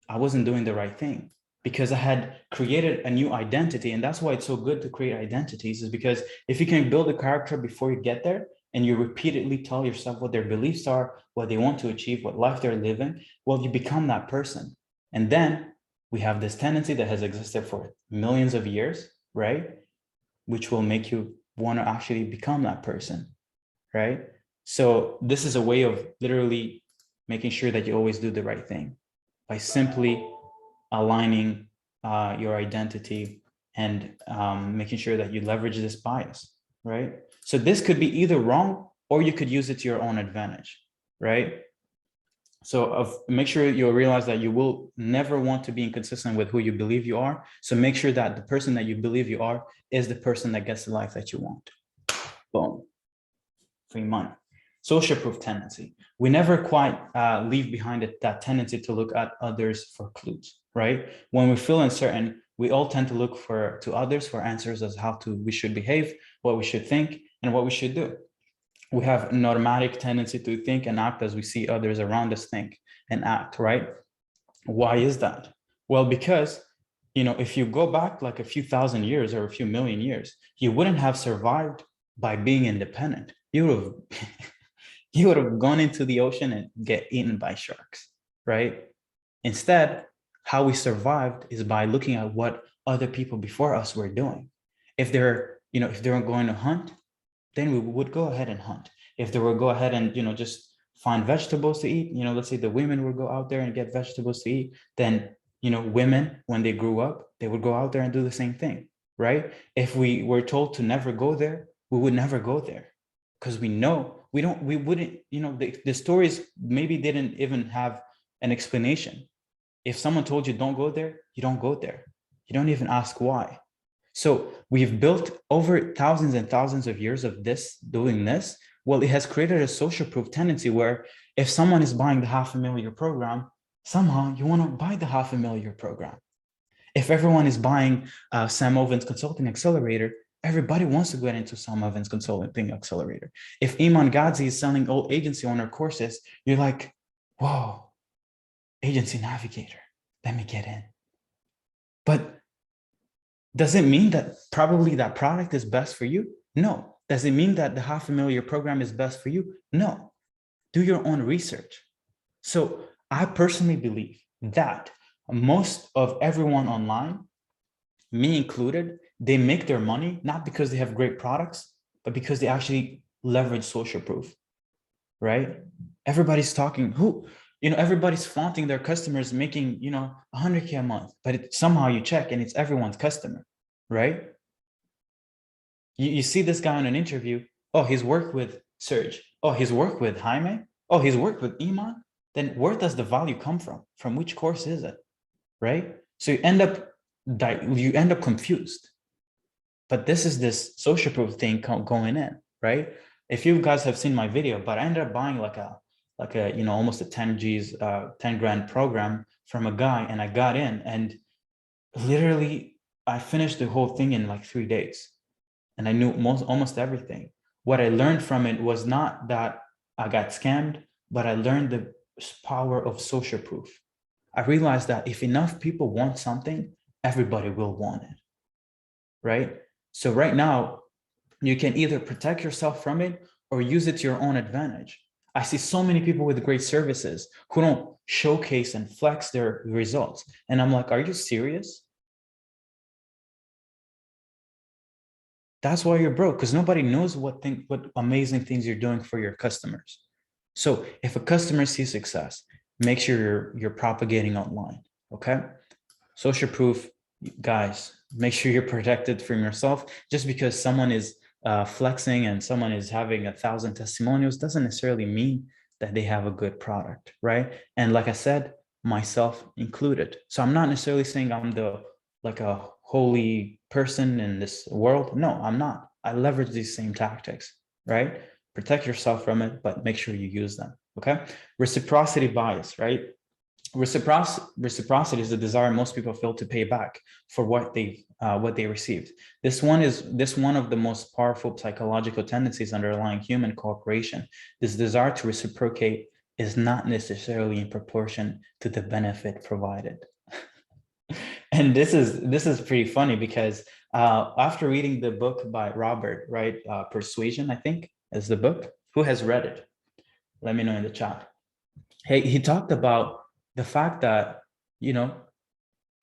I wasn't doing the right thing because I had created a new identity. And that's why it's so good to create identities, is because if you can build a character before you get there and you repeatedly tell yourself what their beliefs are, what they want to achieve, what life they're living, well, you become that person. And then we have this tendency that has existed for millions of years, right? Which will make you want to actually become that person, right? So this is a way of literally making sure that you always do the right thing by simply aligning your identity and making sure that you leverage this bias, right? So this could be either wrong or you could use it to your own advantage, right? So make sure you realize that you will never want to be inconsistent with who you believe you are. So make sure that the person that you believe you are is the person that gets the life that you want. Boom. Free money. Social proof tendency. We never quite leave behind that tendency to look at others for clues, right? When we feel uncertain, we all tend to look to others for answers as how we should behave, what we should think, and what we should do. We have an automatic tendency to think and act as we see others around us think and act, right? Why is that? Well, because, if you go back like a few thousand years or a few million years, you wouldn't have survived by being independent. You would have gone into the ocean and get eaten by sharks, right? Instead, how we survived is by looking at what other people before us were doing. If they're going to hunt, then we would go ahead and hunt. If they would go ahead and, just find vegetables to eat, let's say the women would go out there and get vegetables to eat, then, women, when they grew up, they would go out there and do the same thing, right? If we were told to never go there, we would never go there because we wouldn't, the stories maybe didn't even have an explanation. If someone told you don't go there, you don't go there. You don't even ask why. So we've built over thousands and thousands of years of doing this. Well, it has created a social proof tendency where if someone is buying the $500,000 program, somehow you want to buy the $500,000 program. If everyone is buying Sam Ovens Consulting Accelerator, everybody wants to get into Sam Ovens Consulting Accelerator. If Iman Ghazi is selling old agency owner courses, you're like, whoa, agency navigator, let me get in. But does it mean that probably that product is best for you? No. Does it mean that the $500,000 program is best for you? No. Do your own research. So I personally believe that most of everyone online, me included, they make their money not because they have great products, but because they actually leverage social proof, right? Everybody's talking everybody's flaunting their customers making, $100K a month, but somehow you check and it's everyone's customer, right? You see this guy on an interview. Oh, he's worked with Serge. Oh, he's worked with Jaime. Oh, he's worked with Iman. Then where does the value come from? From which course is it, right? So you end up confused. But this is this social proof thing going in, right? If you guys have seen my video, but I ended up buying like a almost a 10 grand program from a guy, and I got in and literally I finished the whole thing in like 3 days. And I knew almost everything. What I learned from it was not that I got scammed, but I learned the power of social proof. I realized that if enough people want something, everybody will want it, right? So right now, you can either protect yourself from it or use it to your own advantage. I see so many people with great services who don't showcase and flex their results. And I'm like, are you serious? That's why you're broke, because nobody knows what amazing things you're doing for your customers. So if a customer sees success, make sure you're propagating online, okay? Social proof, guys, make sure you're protected from yourself. Just because someone is flexing and someone is having 1,000 testimonials doesn't necessarily mean that they have a good product, right? And like I said, myself included. So I'm not necessarily saying I'm like a holy person in this world. No, I'm not. I leverage these same tactics, right? Protect yourself from it, but make sure you use them, okay? Reciprocity bias, right? Reciprocity is the desire most people feel to pay back for what they received. This one of the most powerful psychological tendencies underlying human cooperation. This desire to reciprocate is not necessarily in proportion to the benefit provided. And this is pretty funny because after reading the book by Robert, right, Persuasion, I think is the book. Who has read it? Let me know in the chat. Hey, he talked about the fact that,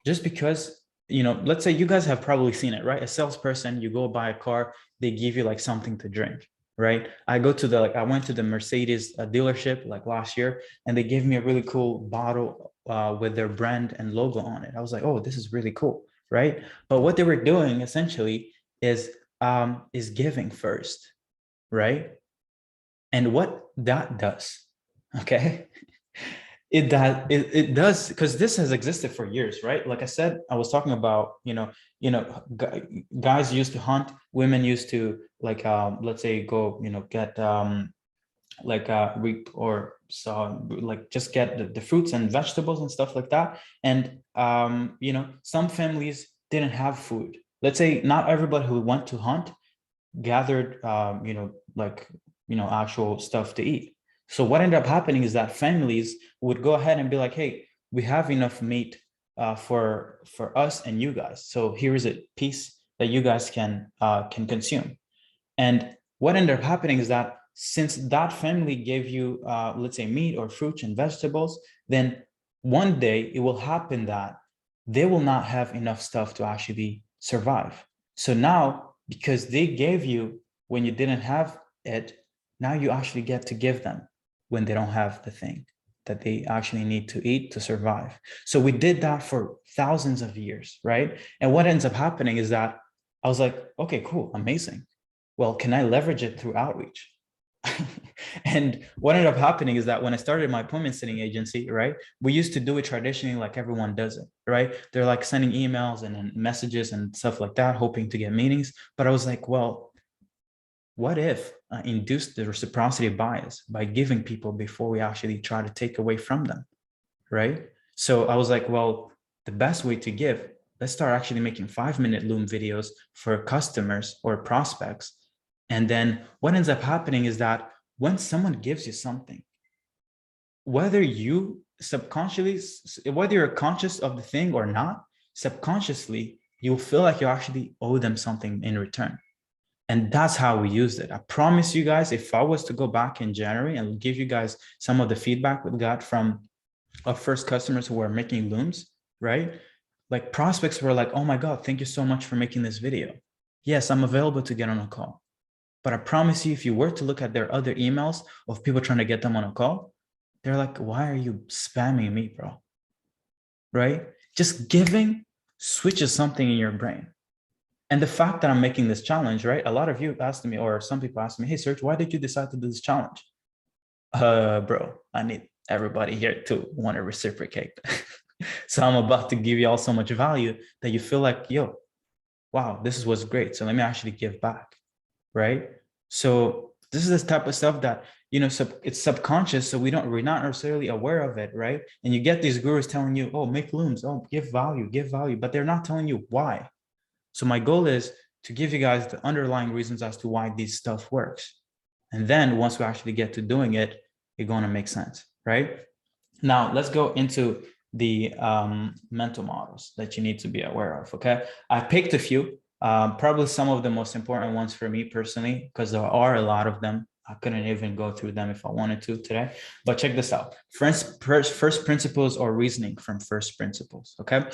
just because let's say you guys have probably seen it, right? A salesperson, you go buy a car, they give you like something to drink, right? I went to the Mercedes dealership like last year, and they gave me a really cool bottle with their brand and logo on it. I was like, oh, this is really cool, right? But what they were doing essentially is giving first, right? And what that does, okay? It does, because this has existed for years, right? Like I said, I was talking about, guys used to hunt, women used to like let's say go, get like reap or so like just get the fruits and vegetables and stuff like that. And some families didn't have food. Let's say not everybody who went to hunt gathered actual stuff to eat. So what ended up happening is that families would go ahead and be like, hey, we have enough meat for us and you guys, so here is a piece that you guys can consume. And what ended up happening is that since that family gave you let's say meat or fruits and vegetables, then one day it will happen that they will not have enough stuff to actually survive. So now, because they gave you when you didn't have it, now you actually get to give them when they don't have the thing that they actually need to eat to survive. So we did that for thousands of years, right? And what ends up happening is that I was like, okay, cool, amazing. Well, can I leverage it through outreach? And what ended up happening is that when I started my appointment setting agency, right, we used to do it traditionally like everyone does it, right? They're like sending emails and then messages and stuff like that, hoping to get meetings. But I was like, well, what if I induced the reciprocity bias by giving people before we actually try to take away from them, right? So I was like, well, the best way to give, let's start actually making 5-minute Loom videos for customers or prospects. And then what ends up happening is that when someone gives you something, whether you subconsciously, whether you're conscious of the thing or not, subconsciously, you'll feel like you actually owe them something in return. And that's how we used it. I promise you guys, if I was to go back in January and give you guys some of the feedback we got from our first customers who were making looms, right? Like prospects were like, oh my God, thank you so much for making this video. Yes, I'm available to get on a call. But I promise you, if you were to look at their other emails of people trying to get them on a call, they're like, why are you spamming me, bro? Right? Just giving switches something in your brain. And the fact that I'm making this challenge, right? A lot of you asked me, or some people asked me, hey, Serge, why did you decide to do this challenge? Bro, I need everybody here to want to reciprocate. So I'm about to give you all so much value that you feel like, yo, wow, this was great. So let me actually give back, right? So this is this type of stuff that, it's subconscious. So we're not necessarily aware of it, right? And you get these gurus telling you, oh, make looms, oh, give value, but they're not telling you why. So my goal is to give you guys the underlying reasons as to why this stuff works. And then once we actually get to doing it, it's going to make sense, right? Now, let's go into the mental models that you need to be aware of, okay? I picked a few, probably some of the most important ones for me personally, because there are a lot of them. I couldn't even go through them if I wanted to today, but check this out. First principles or reasoning from first principles, okay?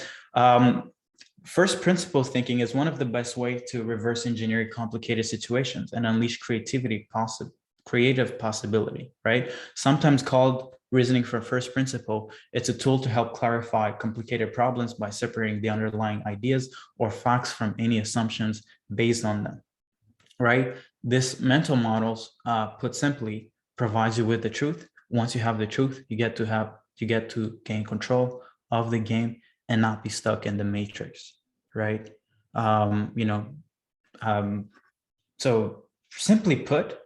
First principles thinking is one of the best ways to reverse engineer complicated situations and unleash creative possibility, right? Sometimes called reasoning from first principle, it's a tool to help clarify complicated problems by separating the underlying ideas or facts from any assumptions based on them, right? This mental models, put simply, provides you with the truth. Once you have the truth, you get to gain control of the game and not be stuck in the matrix, right? So simply put,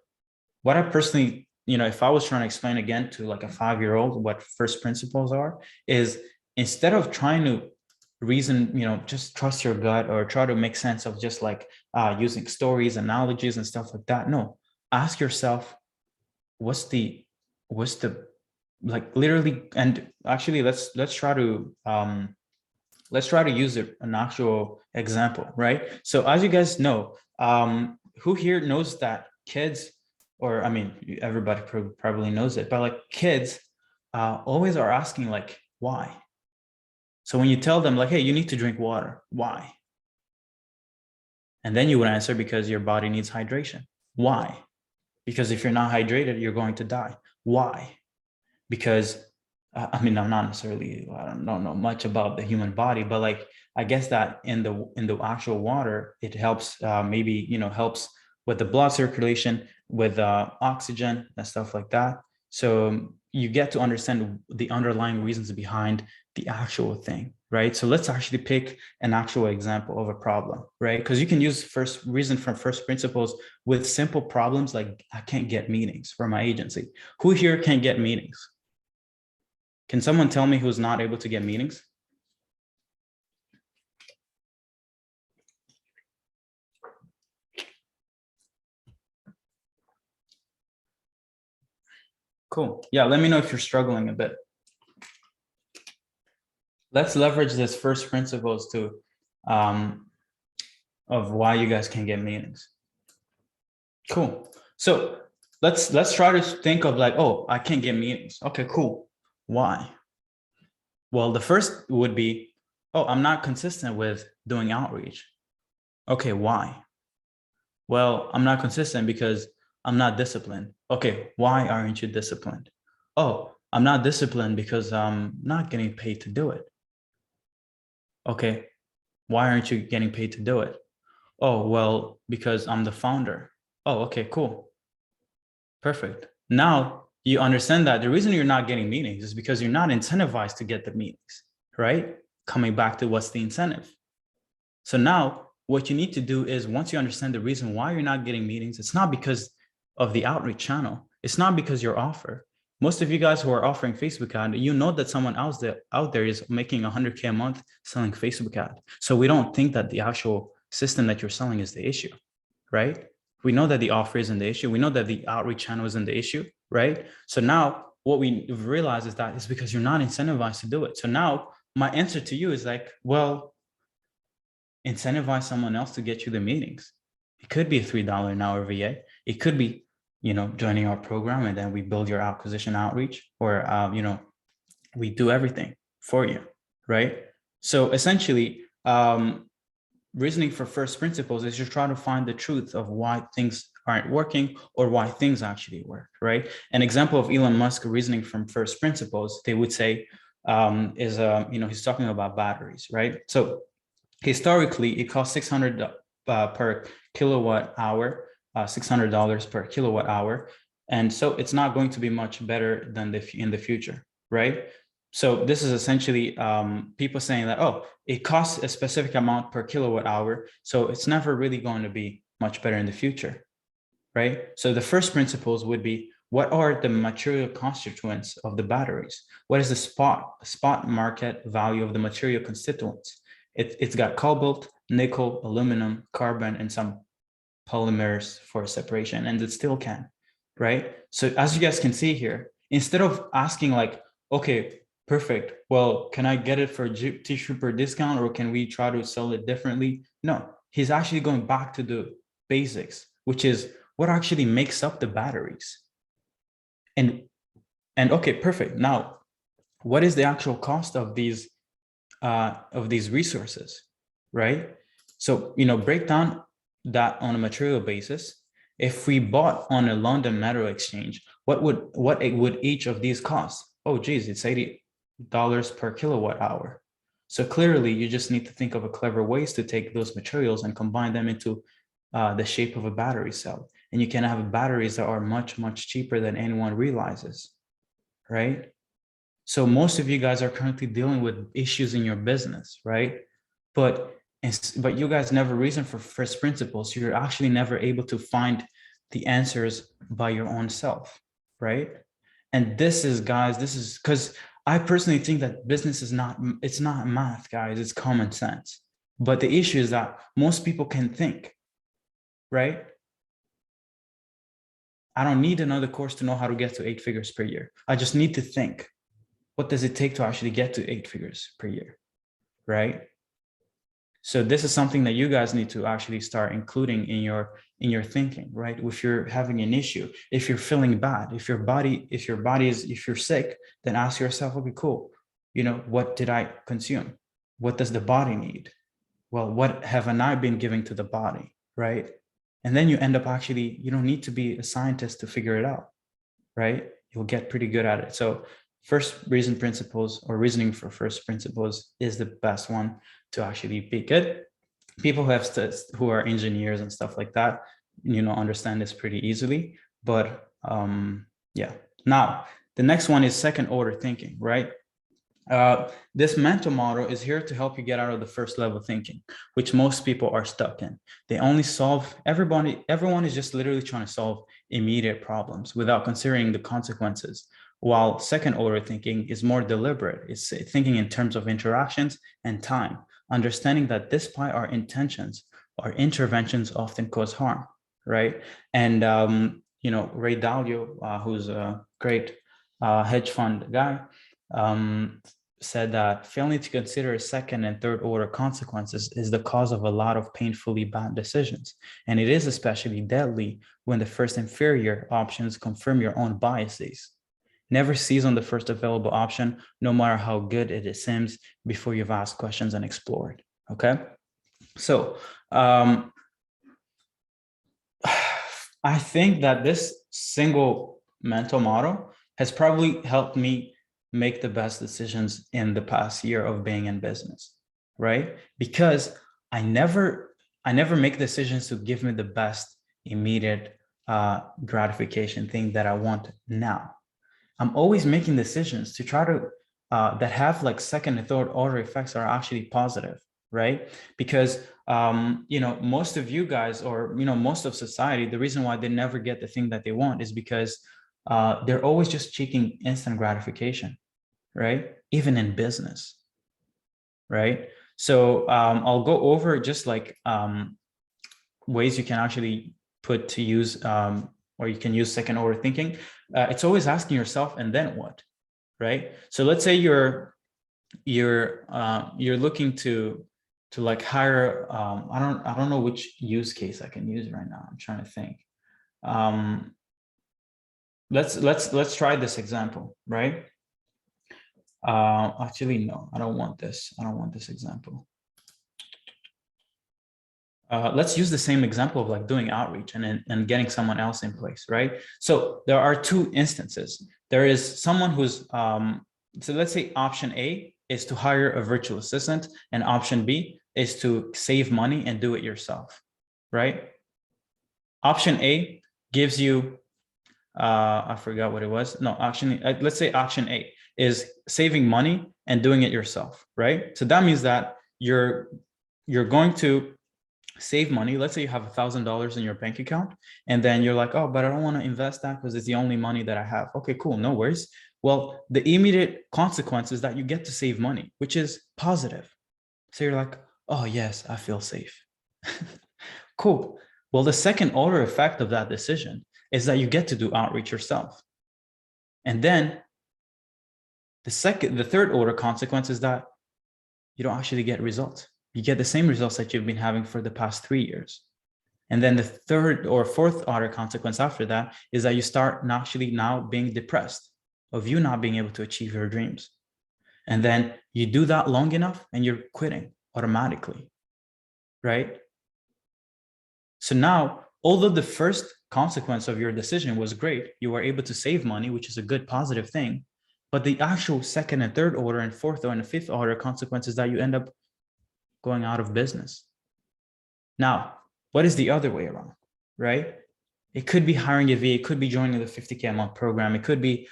what I personally, if I was trying to explain again to like a 5-year-old what first principles are, is instead of trying to reason, just trust your gut or try to make sense of just like using stories, analogies and stuff like that. No, ask yourself, what's the like literally, and actually let's try to use an actual example, right? So as you guys know, who here knows that kids, or I mean, everybody probably knows it, but like kids always are asking like, why? So when you tell them like, hey, you need to drink water, why? And then you would answer, because your body needs hydration. Why? Because if you're not hydrated, you're going to die. Why? Because I mean, I'm not necessarily, I don't know much about the human body, but like, I guess that in the actual water, it helps, maybe, helps with the blood circulation, with oxygen and stuff like that. So you get to understand the underlying reasons behind the actual thing, right? So let's actually pick an actual example of a problem, right? Because you can use first reason from first principles with simple problems like, I can't get meetings for my agency. Who here can get meetings? Can someone tell me who's not able to get meetings? Cool. Yeah, let me know if you're struggling a bit. Let's leverage this first principles to of why you guys can get meetings. Cool. So let's try to think of like, oh, I can't get meetings. Okay, cool. Why? Well, the first would be, oh, I'm not consistent with doing outreach. Okay, why? Well, I'm not consistent because I'm not disciplined. Okay, why aren't you disciplined? Oh, I'm not disciplined because I'm not getting paid to do it. Okay, why aren't you getting paid to do it? Oh, well, because I'm the founder. Oh, okay, cool. Perfect. Now you understand that the reason you're not getting meetings is because you're not incentivized to get the meetings, right? Coming back to what's the incentive. So now what you need to do is, once you understand the reason why you're not getting meetings, it's not because of the outreach channel. It's not because your offer. Most of you guys who are offering Facebook ad, you know that someone else out there is making 100K a month selling Facebook ad. So we don't think that the actual system that you're selling is the issue, right? We know that the offer isn't the issue. We know that the outreach channel isn't the issue, right? So now what we realize is that it's because you're not incentivized to do it. So now my answer to you is like, well, incentivize someone else to get you the meetings. It could be a $3 an hour VA. It could be, joining our program, and then we build your acquisition outreach, or, we do everything for you, right? So essentially, reasoning for first principles is you're trying to find the truth of why things aren't working or why things actually work, right? An example of Elon Musk reasoning from first principles, they would say, is, he's talking about batteries, right? So historically, it costs 600 per kilowatt hour, $600 per kilowatt hour. And so it's not going to be much better than in the future, right? So this is essentially people saying that, oh, it costs a specific amount per kilowatt hour, so it's never really going to be much better in the future, right? So the first principles would be, what are the material constituents of the batteries? What is the spot market value of the material constituents? It's got cobalt, nickel, aluminum, carbon, and some polymers for separation, and it still can, right? So as you guys can see here, instead of asking like, okay, perfect, well, can I get it for tissue per discount, or can we try to sell it differently? No, he's actually going back to the basics, which is what actually makes up the batteries. And okay, perfect. Now, what is the actual cost of these resources, right? So, break down that on a material basis. If we bought on a London Metal Exchange, what would each of these cost? Oh, geez, it's $80 per kilowatt hour. So clearly, you just need to think of a clever ways to take those materials and combine them into the shape of a battery cell. And you can have batteries that are much, much cheaper than anyone realizes, right? So most of you guys are currently dealing with issues in your business, right? But you guys never reason for first principles. You're actually never able to find the answers by your own self, right? And this is because I personally think that business it's not math, guys, it's common sense. But the issue is that most people can think, right? I don't need another course to know how to get to 8 figures per year. I just need to think. What does it take to actually get to 8 figures per year, right? So this is something that you guys need to actually start including in your thinking, right? If you're having an issue, if you're feeling bad, if you're sick, then ask yourself, okay, cool. what did I consume? What does the body need? Well, what haven't I been giving to the body, right? And then you end up actually, you don't need to be a scientist to figure it out, right? You'll get pretty good at it. So first reason principles, or reasoning for first principles, is the best one to actually be good. People who are engineers and stuff like that, understand this pretty easily. But yeah. Now, the next one is second order thinking, right? This mental model is here to help you get out of the first level thinking, which most people are stuck in. They only solve, everyone is just literally trying to solve immediate problems without considering the consequences. While second order thinking is more deliberate. It's thinking in terms of interactions and time, understanding that despite our intentions, our interventions often cause harm, right? And, Ray Dalio, who's a great hedge fund guy, said that failing to consider second and third order consequences is the cause of a lot of painfully bad decisions. And it is especially deadly when the first inferior options confirm your own biases. Never seize on the first available option, no matter how good it seems, before you've asked questions and explored. Okay. So I think that this single mental model has probably helped me make the best decisions in the past year of being in business, right? Because I never make decisions to give me the best immediate gratification thing that I want now. I'm always making decisions to try to that have like second and third order effects are actually positive, right? Because most of you guys, or most of society, the reason why they never get the thing that they want is because they're always just seeking instant gratification, right? Even in business, right? So I'll go over just like ways you can actually put to use, or you can use second order thinking. It's always asking yourself, and then what, right? So let's say you're looking to like hire. I don't know which use case I can use right now. I'm trying to think. Let's try this example, right? Actually, no, I don't want this. I don't want this example. Let's use the same example of like doing outreach and getting someone else in place, right? So there are two instances. There is someone who's, so let's say option A is to hire a virtual assistant, and option B is to save money and do it yourself, right? Option A gives you, I forgot what it was. No, let's say option A is saving money and doing it yourself, right? So that means that you're going to save money. Let's say you have $1,000 in your bank account, and then you're like, oh, but I don't want to invest that because it's the only money that I have. Okay, cool, no worries. Well, the immediate consequence is that you get to save money, which is positive. So you're like, oh yes, I feel safe. Cool. Well, the second order effect of that decision is that you get to do outreach yourself. And then the third order consequence is that you don't actually get results. You get the same results that you've been having for the past 3 years. And then the third or fourth order consequence after that is that you start actually now being depressed of you not being able to achieve your dreams. And then you do that long enough and you're quitting automatically, right? So now, although the first consequence of your decision was great, you were able to save money, which is a good positive thing, but the actual second and third order and fourth order and fifth order consequences that you end up going out of business. Now, what is the other way around, right? It could be hiring a VA, it could be joining the 50K a month program, it could be,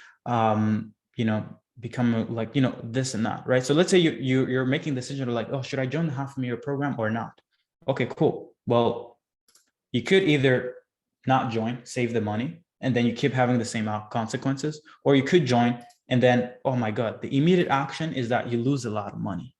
become like, this and that, right? So let's say you're making the decision of like, oh, should I join the $500,000 program or not? Okay, cool. Well, you could either not join, save the money, and then you keep having the same consequences, or you could join and then, oh my God, the immediate action is that you lose a lot of money,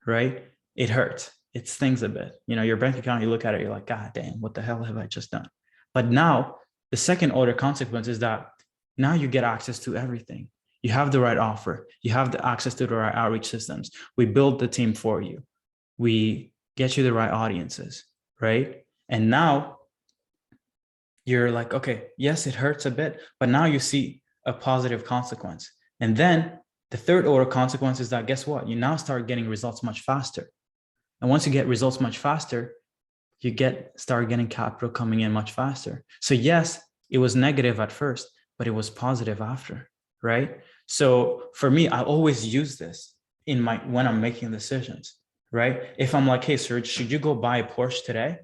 right? It hurts. It stings a bit. Your bank account, you look at it, you're like, God damn, what the hell have I just done? But now the second order consequence is that now you get access to everything. You have the right offer. You have the access to the right outreach systems. We build the team for you. We get you the right audiences, right? And now you're like, okay, yes, it hurts a bit, but now you see a positive consequence. And then The third order consequence is that, guess what? You now start getting results much faster. And once you get results much faster, you start getting capital coming in much faster. So yes, it was negative at first, but it was positive after, right? So for me, I always use this when I'm making decisions, right? If I'm like, hey, Serge, should you go buy a Porsche today?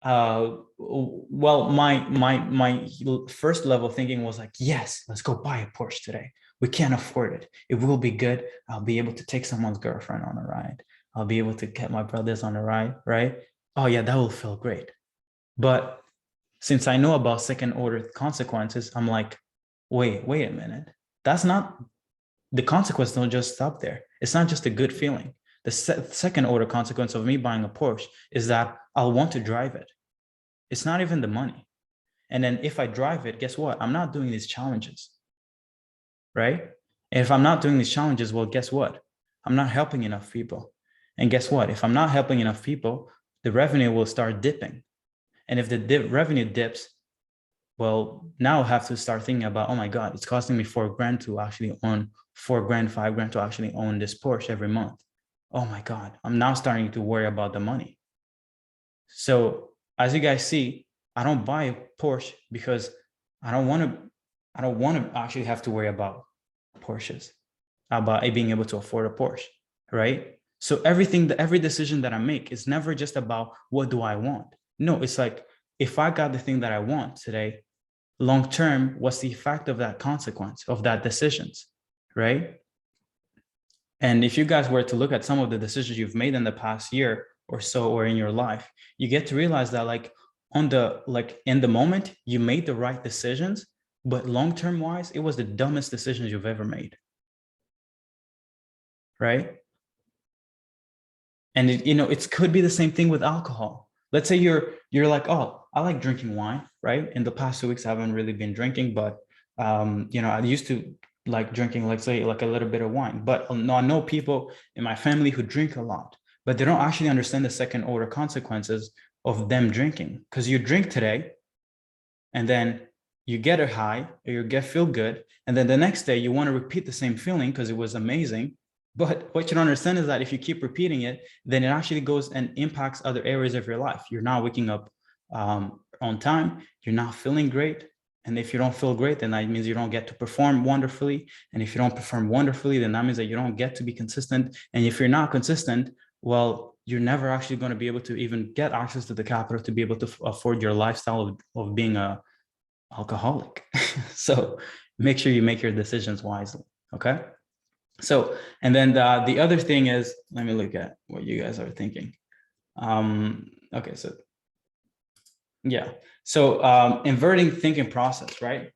Well, my first level thinking was like, yes, let's go buy a Porsche today. We can't afford it. It will be good. I'll be able to take someone's girlfriend on a ride. I'll be able to get my brothers on a ride, right? Oh yeah, that will feel great. But since I know about second order consequences, I'm like, wait a minute. That's not, the consequence don't just stop there. It's not just a good feeling. The second order consequence of me buying a Porsche is that I'll want to drive it. It's not even the money. And then if I drive it, guess what? I'm not doing these challenges, right? And if I'm not doing these challenges, well, guess what? I'm not helping enough people. And guess what? If I'm not helping enough people, the revenue will start dipping. And if the revenue dips, well, now I have to start thinking about, oh my God, it's costing me $4,000 to actually own $4,000, $5,000 to actually own this Porsche every month. Oh my God, I'm now starting to worry about the money. So as you guys see, I don't buy a Porsche because I don't want to actually have to worry about Porsches, about being able to afford a Porsche, right? So every decision that I make is never just about what do I want. No, it's like, if I got the thing that I want today, long term, what's the effect of that consequence of that decisions, right? And if you guys were to look at some of the decisions you've made in the past year or so, or in your life, you get to realize that in the moment, you made the right decisions, but long-term wise, it was the dumbest decisions you've ever made, right? And it could be the same thing with alcohol. Let's say you're like, oh, I like drinking wine, right? In the past 2 weeks, I haven't really been drinking, but I used to like drinking, let's say, like a little bit of wine. But I know people in my family who drink a lot, but they don't actually understand the second order consequences of them drinking. Because you drink today, and then you get a high, or you feel good, and then the next day you want to repeat the same feeling because it was amazing. But what you don't understand is that if you keep repeating it, then it actually goes and impacts other areas of your life. You're not waking up on time. You're not feeling great. And if you don't feel great, then that means you don't get to perform wonderfully. And if you don't perform wonderfully, then that means that you don't get to be consistent. And if you're not consistent, well, you're never actually going to be able to even get access to the capital to be able to afford your lifestyle of being a alcoholic. So make sure you make your decisions wisely. Okay. So, and then the other thing is, let me look at what you guys are thinking. Okay, so yeah, so inverting thinking process, right?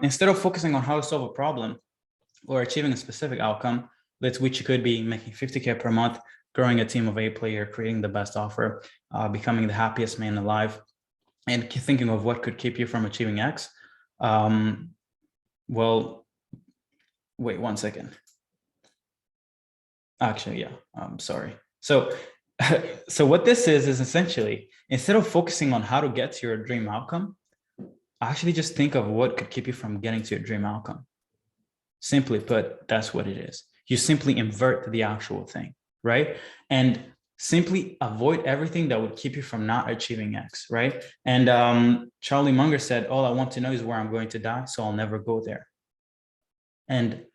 Instead of focusing on how to solve a problem or achieving a specific outcome, which could be making 50K per month, growing a team of 8 players, creating the best offer, becoming the happiest man alive, and thinking of what could keep you from achieving X. Well, wait 1 second. Actually, yeah, I'm sorry. So, so what this is essentially, instead of focusing on how to get to your dream outcome, actually just think of what could keep you from getting to your dream outcome. Simply put, that's what it is. You simply invert the actual thing, right? And simply avoid everything that would keep you from not achieving X, right? And Charlie Munger said, all I want to know is where I'm going to die, so I'll never go there. And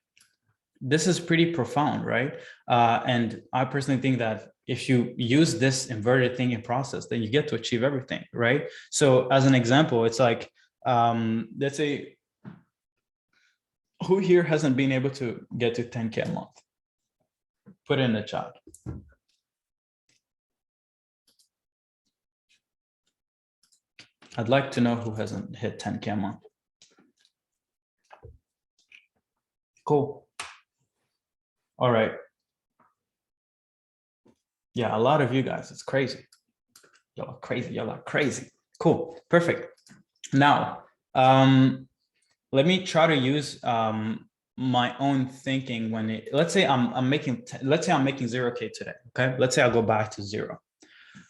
this is pretty profound, right? And I personally think that if you use this inverted thinking process, then you get to achieve everything, right? So as an example, it's like, let's say, who here hasn't been able to get to 10K a month? Put it in the chat. I'd like to know who hasn't hit 10K a month. Cool. All right. Yeah, a lot of you guys, it's crazy. Y'all are crazy. Y'all are crazy. Cool. Perfect. Now, let me try to use my own thinking when let's say I'm making 0K today. Okay. Let's say I'll go back to 0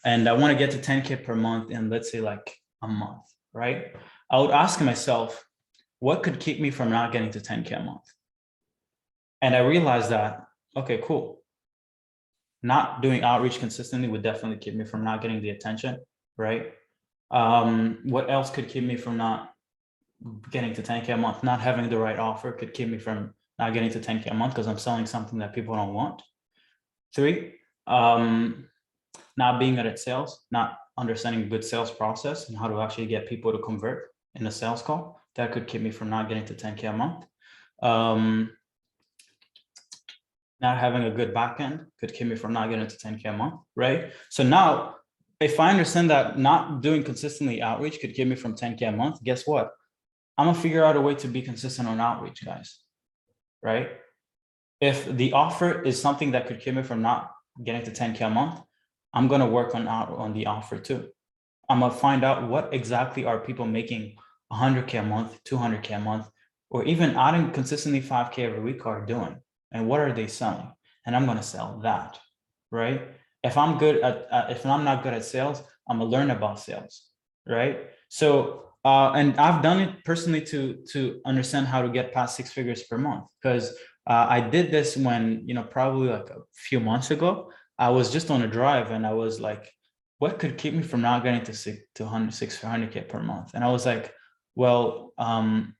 and I want to get to 10K per month in, let's say, like a month, right? I would ask myself, what could keep me from not getting to 10K a month? And I realized that, okay, cool. Not doing outreach consistently would definitely keep me from not getting the attention, right? What else could keep me from not getting to 10K a month? Not having the right offer could keep me from not getting to 10K a month because I'm selling something that people don't want. 3, not being good at sales, not understanding good sales process and how to actually get people to convert in a sales call. That could keep me from not getting to 10K a month. Not having a good backend could keep me from not getting to 10K a month, right? So now, if I understand that not doing consistently outreach could keep me from 10K a month, guess what? I'm gonna figure out a way to be consistent on outreach, guys, right? If the offer is something that could keep me from not getting to 10K a month, I'm gonna work on the offer too. I'm gonna find out what exactly are people making 100K a month, 200K a month, or even adding consistently 5K every week are doing, and what are they selling? And I'm gonna sell that, right? If I'm good at, if I'm not good at sales, I'm gonna learn about sales, right? So, and I've done it personally to understand how to get past 6 figures per month, because I did this when, probably like a few months ago, I was just on a drive and I was like, what could keep me from not getting to 600K per month? And I was like, well,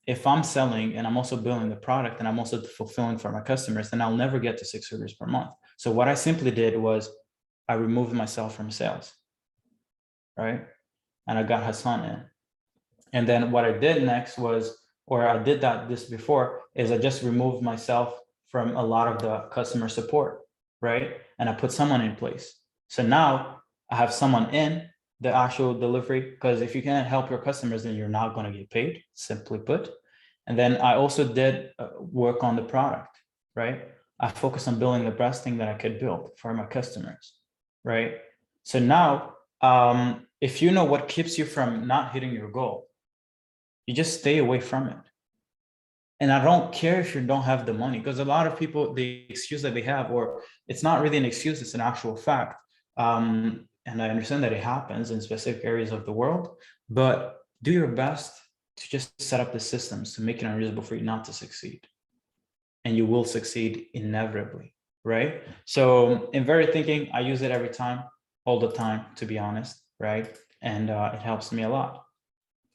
if I'm selling and I'm also building the product and I'm also fulfilling for my customers, then I'll never get to 6 figures per month. So what I simply did was I removed myself from sales, right? And I got Hassan in. And then what I did next was, or I did this before, is I just removed myself from a lot of the customer support, right? And I put someone in place. So now I have someone in the actual delivery, because if you can't help your customers, then you're not going to get paid, simply put. And then I also did work on the product, right? I focused on building the best thing that I could build for my customers, right? So now, if you know what keeps you from not hitting your goal, you just stay away from it. And I don't care if you don't have the money, because a lot of people, the excuse that they have, or it's not really an excuse, it's an actual fact. And I understand that it happens in specific areas of the world, but do your best to just set up the systems to make it unreasonable for you not to succeed. And you will succeed inevitably, right? So in very thinking, I use it every time, all the time, to be honest, right? And it helps me a lot.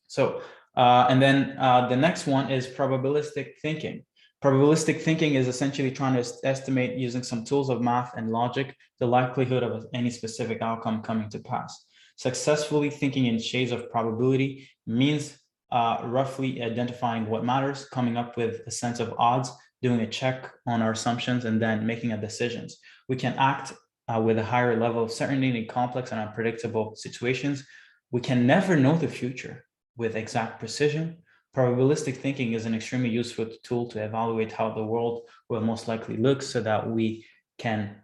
So, and then the next one is probabilistic thinking. Probabilistic thinking is essentially trying to estimate, using some tools of math and logic, the likelihood of any specific outcome coming to pass. Successfully thinking in shades of probability means roughly identifying what matters, coming up with a sense of odds, doing a check on our assumptions, and then making a decisions. We can act with a higher level of certainty in complex and unpredictable situations. We can never know the future with exact precision. Probabilistic thinking is an extremely useful tool to evaluate how the world will most likely look so that we can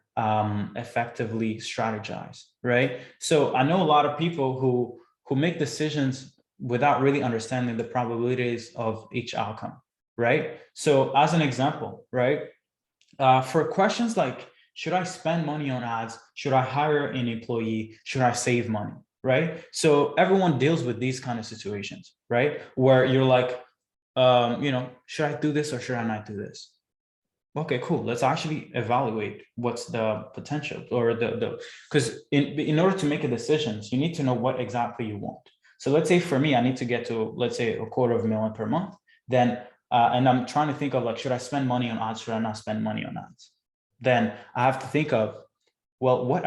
effectively strategize, right? So I know a lot of people who make decisions without really understanding the probabilities of each outcome, right? So as an example, right? For questions like, should I spend money on ads? Should I hire an employee? Should I save money? Right? So everyone deals with these kind of situations, right? Where you're like, should I do this or should I not do this? Okay, cool. Let's actually evaluate what's the potential, or because in order to make a decision, you need to know what exactly you want. So let's say for me, I need to get to, let's say, $250,000 per month. Then, and I'm trying to think of like, should I spend money on ads? Should I not spend money on ads? Then I have to think of, well, what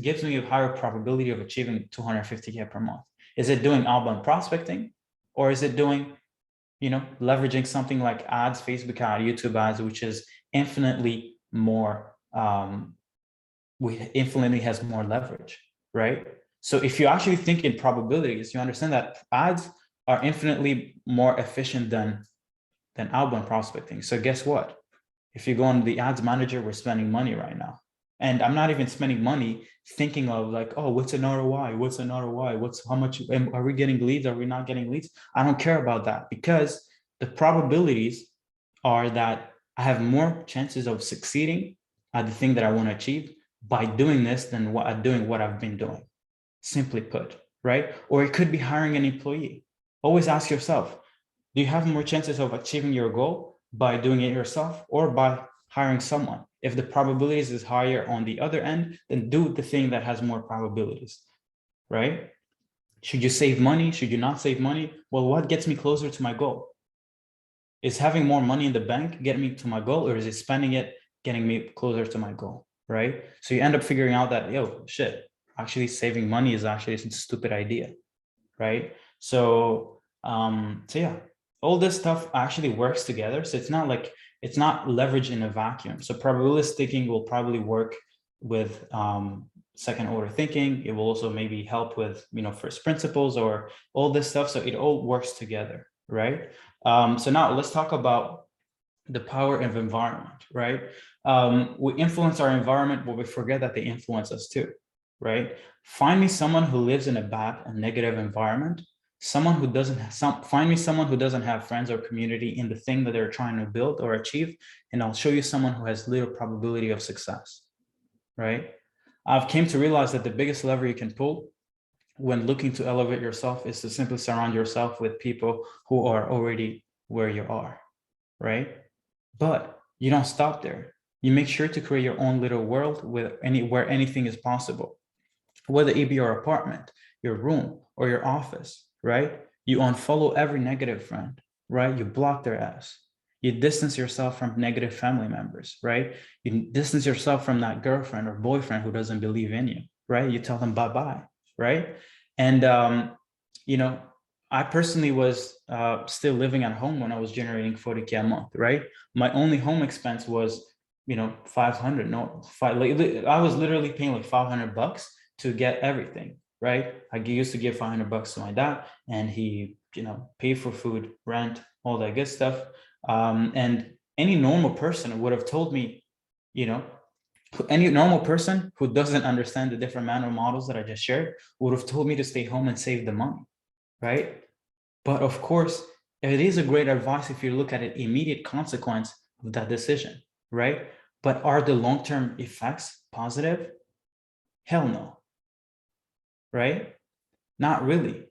gives me a higher probability of achieving 250K per month? Is it doing outbound prospecting, or is it doing, leveraging something like ads, Facebook ad, YouTube ads, which is infinitely more, infinitely has more leverage, right? So if you actually think in probabilities, you understand that ads are infinitely more efficient than outbound prospecting. So guess what? If you go on the ads manager, we're spending money right now. And I'm not even spending money thinking of like, oh, what's an ROI? What's an ROI? How much, are we getting leads? Are we not getting leads? I don't care about that, because the probabilities are that I have more chances of succeeding at the thing that I want to achieve by doing this than what I've been doing, simply put, right? Or it could be hiring an employee. Always ask yourself, Do you have more chances of achieving your goal by doing it yourself or by hiring someone? If the probabilities is higher on the other end, then do the thing that has more probabilities, right? Should you save money? Should you not save money? Well, what gets me closer to my goal? Is having more money in the bank getting me to my goal, or is it spending it getting me closer to my goal, right? So you end up figuring out that, yo, shit, actually saving money is actually a stupid idea, right? So, so yeah, all this stuff actually works together. So it's not leverage in a vacuum. So probabilistic thinking will probably work with second order thinking. It will also maybe help with, first principles or all this stuff. So it all works together, right? So now let's talk about the power of environment, right? We influence our environment, but we forget that they influence us too, right? Find me someone who lives in a bad and negative environment, someone who doesn't have find me someone who doesn't have friends or community in the thing that they're trying to build or achieve, and I'll show you someone who has little probability of success, right? I've came to realize that the biggest lever you can pull when looking to elevate yourself is to simply surround yourself with people who are already where you are, right? But you don't stop there. You make sure to create your own little world where anything is possible, whether it be your apartment, your room, or your office, right? You unfollow every negative friend, right? You block their ass. You distance yourself from negative family members, right? You distance yourself from that girlfriend or boyfriend who doesn't believe in you, right? You tell them bye-bye, right? And, I personally was still living at home when I was generating 40K a month, right? My only home expense was, 500, no, I was literally paying like $500 to get everything, right? I used to give $500 to my dad and he, paid for food, rent, all that good stuff. And any normal person would have told me, any normal person who doesn't understand the different manual models that I just shared would have told me to stay home and save the money, right? But of course, it is a great advice if you look at an immediate consequence of that decision, right? But are the long-term effects positive? Hell no, right? Not really.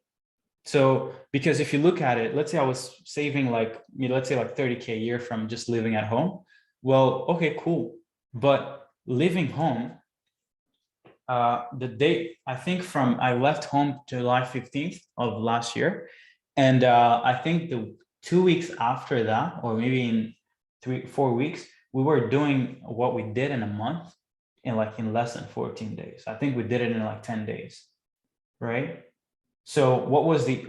So, because if you look at it, let's say I was saving let's say like 30K a year from just living at home. Well, okay, cool. But living home, the date, I think I left home July 15th of last year. And I think the 2 weeks after that, or maybe in 3-4 weeks, we were doing what we did in a month in less than 14 days. I think we did it in like 10 days, right? So what was the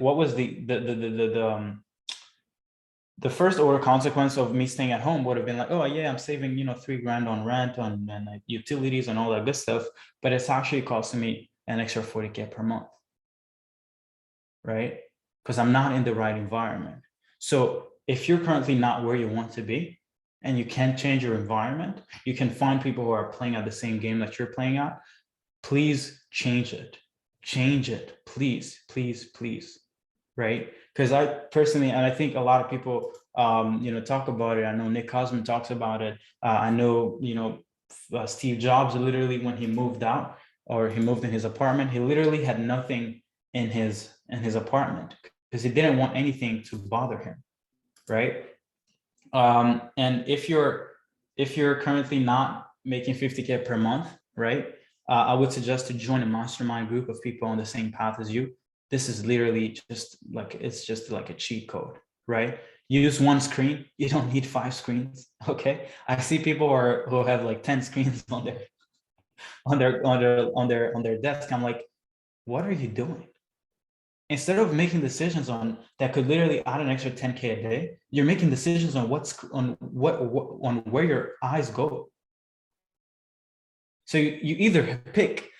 first order consequence of me staying at home would have been like, oh yeah, I'm saving, $3,000 on rent and like utilities and all that good stuff, but it's actually costing me an extra 40K per month, right? Because I'm not in the right environment. So if you're currently not where you want to be and you can't change your environment, you can find people who are playing at the same game that you're playing at. Please change it. Change it, please, please, please, right? Because I personally, and I think a lot of people, talk about it. I know Nick Cosman talks about it. I know, Steve Jobs, literally when he moved out or he moved in his apartment, he literally had nothing in his apartment because he didn't want anything to bother him, right? And if you're currently not making 50K per month, right? I would suggest to join a mastermind group of people on the same path as you. This is literally it's just like a cheat code, right? Use one screen. You don't need 5 screens. Okay. I see people who have like 10 screens on their desk. I'm like, what are you doing? Instead of making decisions on that could literally add an extra 10K a day, you're making decisions on on where your eyes go. So you either pick,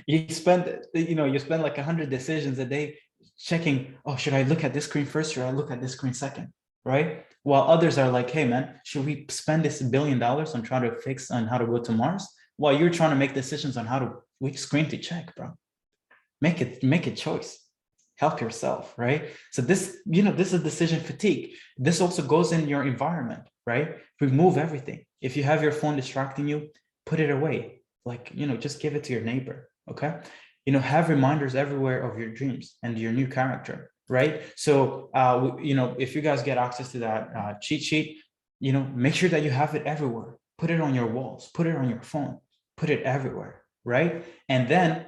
you spend like 100 decisions a day checking, oh, should I look at this screen first? Should I look at this screen second? Right? While others are like, hey man, should we spend this $1 billion on trying to fix on how to go to Mars? While you're trying to make decisions on which screen to check, bro. Make a choice. Help yourself, right? So this is decision fatigue. This also goes in your environment, right? Remove everything. If you have your phone distracting you, put it away. Just give it to your neighbor, okay? Have reminders everywhere of your dreams and your new character, right? So, if you guys get access to that cheat sheet, make sure that you have it everywhere. Put it on your walls, put it on your phone, put it everywhere, right? And then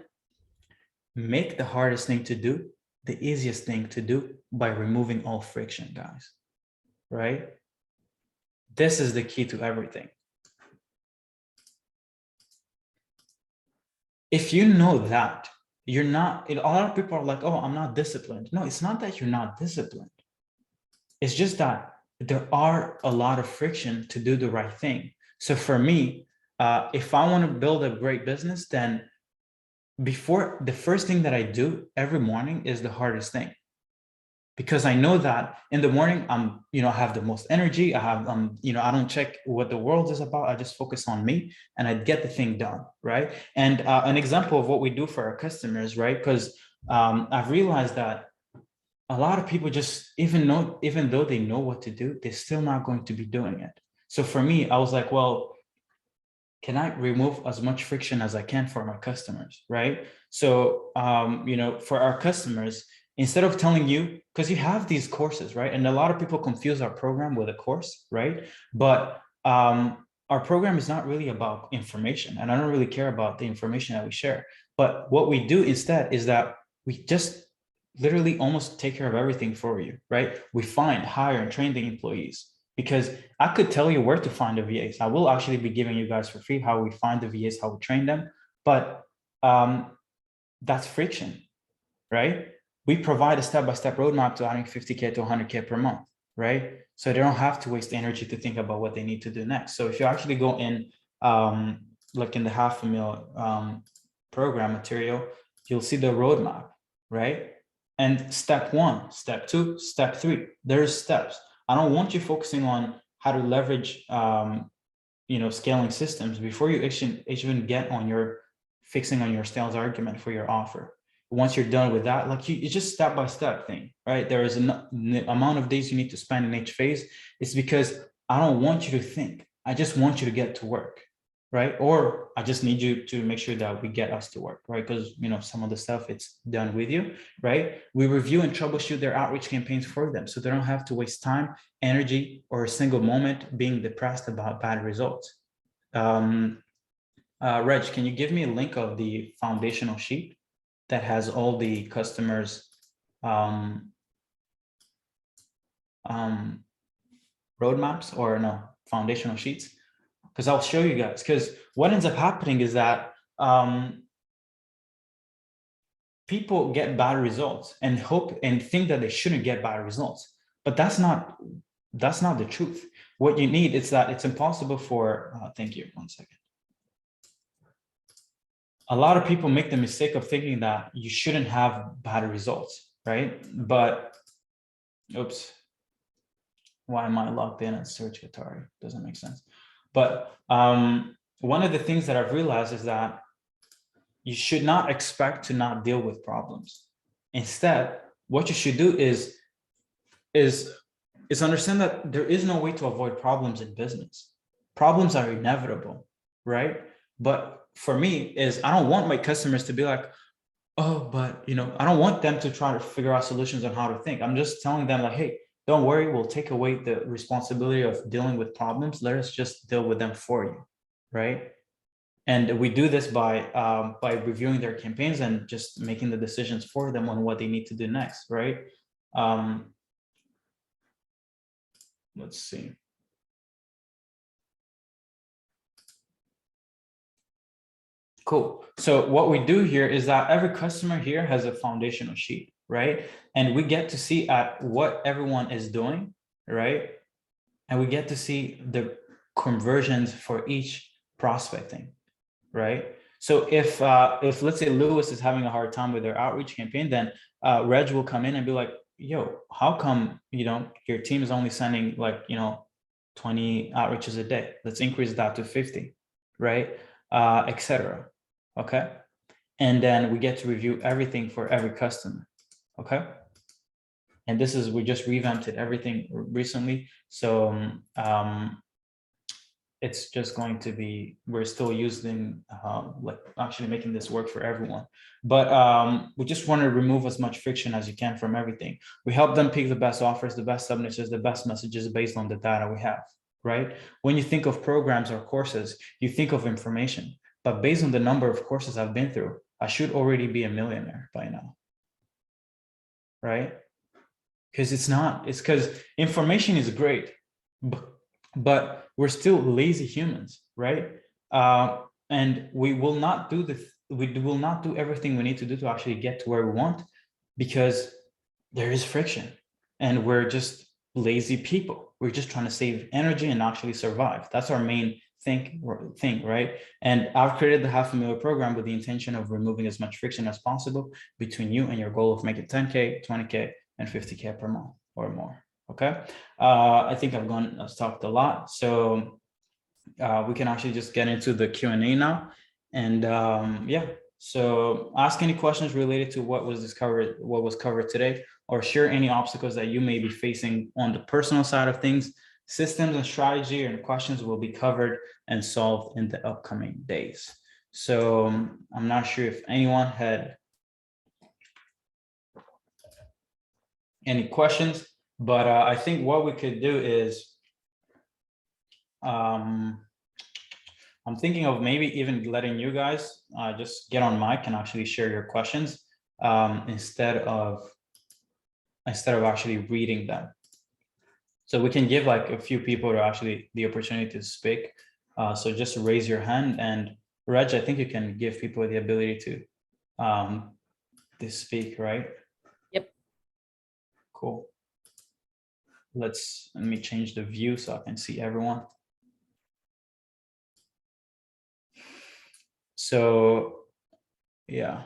make the hardest thing to do the easiest thing to do by removing all friction, guys, right? This is the key to everything. If you know that, you're not, a lot of people are like, oh, I'm not disciplined. No, it's not that you're not disciplined. It's just that there are a lot of friction to do the right thing. So for me, if I want to build a great business, then the first thing that I do every morning is the hardest thing. Because I know that in the morning, I have the most energy. I don't check what the world is about. I just focus on me and I get the thing done, right? And an example of what we do for our customers, right? Because I've realized that a lot of people just, even though they know what to do, they're still not going to be doing it. So for me, I was like, well, can I remove as much friction as I can for my customers, right? So, for our customers, instead of telling you, because you have these courses, right? And a lot of people confuse our program with a course, right? But our program is not really about information, and I don't really care about the information that we share. But what we do instead is that we just literally almost take care of everything for you, right? We find, hire, and train the employees. Because I could tell you where to find the VAs. I will actually be giving you guys for free how we find the VAs, how we train them. But that's friction, right? We provide a step-by-step roadmap to adding 50K to 100K per month, right? So they don't have to waste energy to think about what they need to do next. So if you actually go in, like in the $500,000 program material, you'll see the roadmap, right? And step 1, step 2, step 3, there's steps. I don't want you focusing on how to leverage, scaling systems before you even get on your fixing on your sales argument for your offer. Once you're done with that, like it's just step-by-step thing, right? There is an amount of days you need to spend in each phase. It's because I don't want you to think. I just want you to get to work, right? Or I just need you to make sure that we get us to work, right? Because, some of the stuff it's done with you, right? We review and troubleshoot their outreach campaigns for them so they don't have to waste time, energy, or a single moment being depressed about bad results. Reg, can you give me a link of the foundational sheet that has all the customers' roadmaps, or no, foundational sheets? Because I'll show you guys. Because what ends up happening is that people get bad results and hope and think that they shouldn't get bad results, but that's not the truth. What you need is that it's impossible for. Thank you. 1 second. A lot of people make the mistake of thinking that you shouldn't have bad results, right? But, oops, why am I logged in at Serge Gatari? Doesn't make sense. But one of the things that I've realized is that you should not expect to not deal with problems. Instead, what you should do is understand that there is no way to avoid problems in business. Problems are inevitable, right? But for me is I don't want my customers to be like, oh, but I don't want them to try to figure out solutions on how to think. I'm just telling them like, hey, don't worry, we'll take away the responsibility of dealing with problems. Let us just deal with them for you, right? And we do this by reviewing their campaigns and just making the decisions for them on what they need to do next, right? Let's see. Cool. So what we do here is that every customer here has a foundational sheet, right? And we get to see at what everyone is doing, right? And we get to see the conversions for each prospecting, right? So if let's say Lewis is having a hard time with their outreach campaign, then Reg will come in and be like, yo, how come, your team is only sending like, 20 outreaches a day? Let's increase that to 50, right? Etc. Okay. And then we get to review everything for every customer. Okay. And we just revamped it everything recently. So it's just going to be, we're still using like actually making this work for everyone. But we just want to remove as much friction as you can from everything. We help them pick the best offers, the best subniches, the best messages based on the data we have, right? When you think of programs or courses, you think of information, but based on the number of courses I've been through, I should already be a millionaire by now, right? Because it's not, it's because information is great, but we're still lazy humans, right? And we will not do we will not do everything we need to do to actually get to where we want, because there is friction and we're just lazy people. We're just trying to save energy and actually survive. That's our main thing, right? And I've created the $500,000 program with the intention of removing as much friction as possible between you and your goal of making 10K, 20K, and 50K per month or more. Okay. I think I've talked a lot. So we can actually just get into the Q&A now. And yeah, so ask any questions related to what was covered today, or share any obstacles that you may be facing on the personal side of things. Systems and strategy and questions will be covered and solved in the upcoming days. So I'm not sure if anyone had any questions, but I think what we could do is, I'm thinking of maybe even letting you guys just get on mic and actually share your questions instead of actually reading them. So we can give like a few people to actually the opportunity to speak. So just raise your hand, and Reg, I think you can give people the ability to speak, right? Yep. Cool. Let me change the view so I can see everyone. So yeah,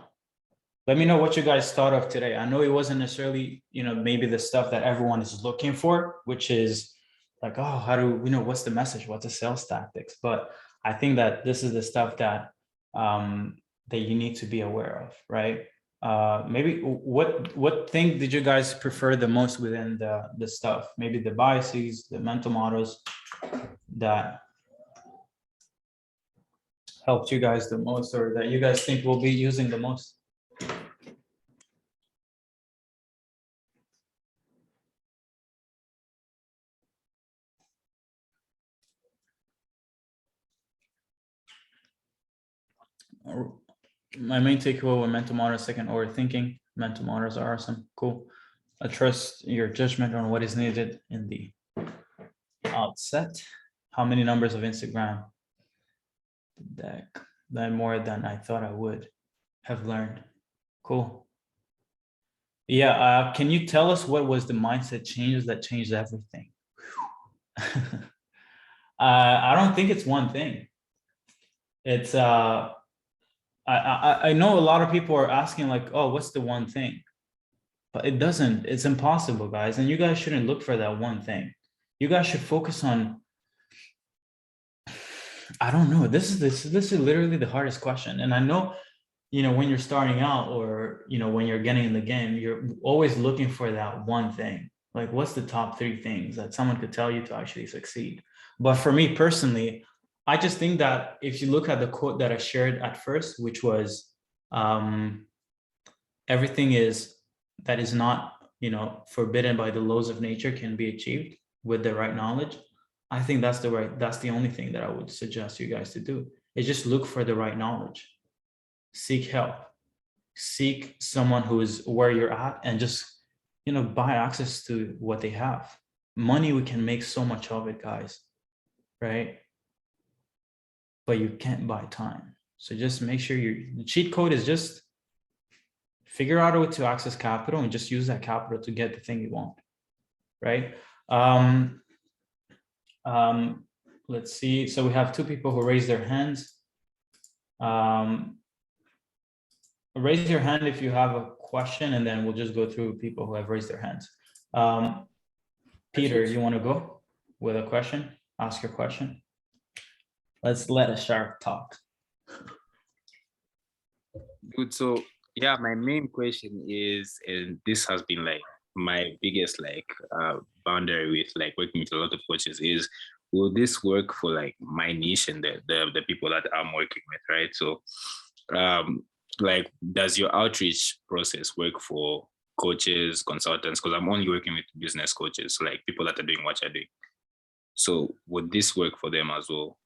let me know what you guys thought of today. I know it wasn't necessarily, maybe the stuff that everyone is looking for, which is like, oh, how do we know what's the message, what's the sales tactics? But I think that this is the stuff that that you need to be aware of, right? Maybe what thing did you guys prefer the most within the stuff? Maybe the biases, the mental models that helped you guys the most, or that you guys think will be using the most? My main takeaway with mental models, second order thinking. Mental models are awesome. Cool. I trust your judgment on what is needed in the outset. How many numbers of Instagram deck? Then more than I thought I would have learned. Cool. Yeah. Can you tell us what was the mindset changes that changed everything? I don't think it's one thing. It's I know a lot of people are asking like, oh, what's the one thing? But it doesn't, it's impossible, guys. And you guys shouldn't look for that one thing. You guys should focus on, I don't know, this is literally the hardest question. And I know, when you're starting out, or, when you're getting in the game, you're always looking for that one thing. Like, what's the top 3 things that someone could tell you to actually succeed? But for me personally, I just think that if you look at the quote that I shared at first, which was, everything that is not, forbidden by the laws of nature can be achieved with the right knowledge. I think that's the only thing that I would suggest you guys to do, is just look for the right knowledge, seek help, seek someone who is where you're at, and just, buy access to what they have. Money, we can make so much of it, guys, right? But you can't buy time. So just make sure the cheat code is just figure out a way to access capital and just use that capital to get the thing you want, right? Let's see. So we have 2 people who raised their hands. Raise your hand if you have a question, and then we'll just go through people who have raised their hands. Peter, you want to go with a question? Ask your question. Let's let a shark talk. Good. So yeah, my main question is, and this has been like my biggest boundary with working with a lot of coaches, is will this work for like my niche and the people that I'm working with, right? So like, does your outreach process work for coaches, consultants? Because I'm only working with business coaches, so like people that are doing what you're doing. So would this work for them as well?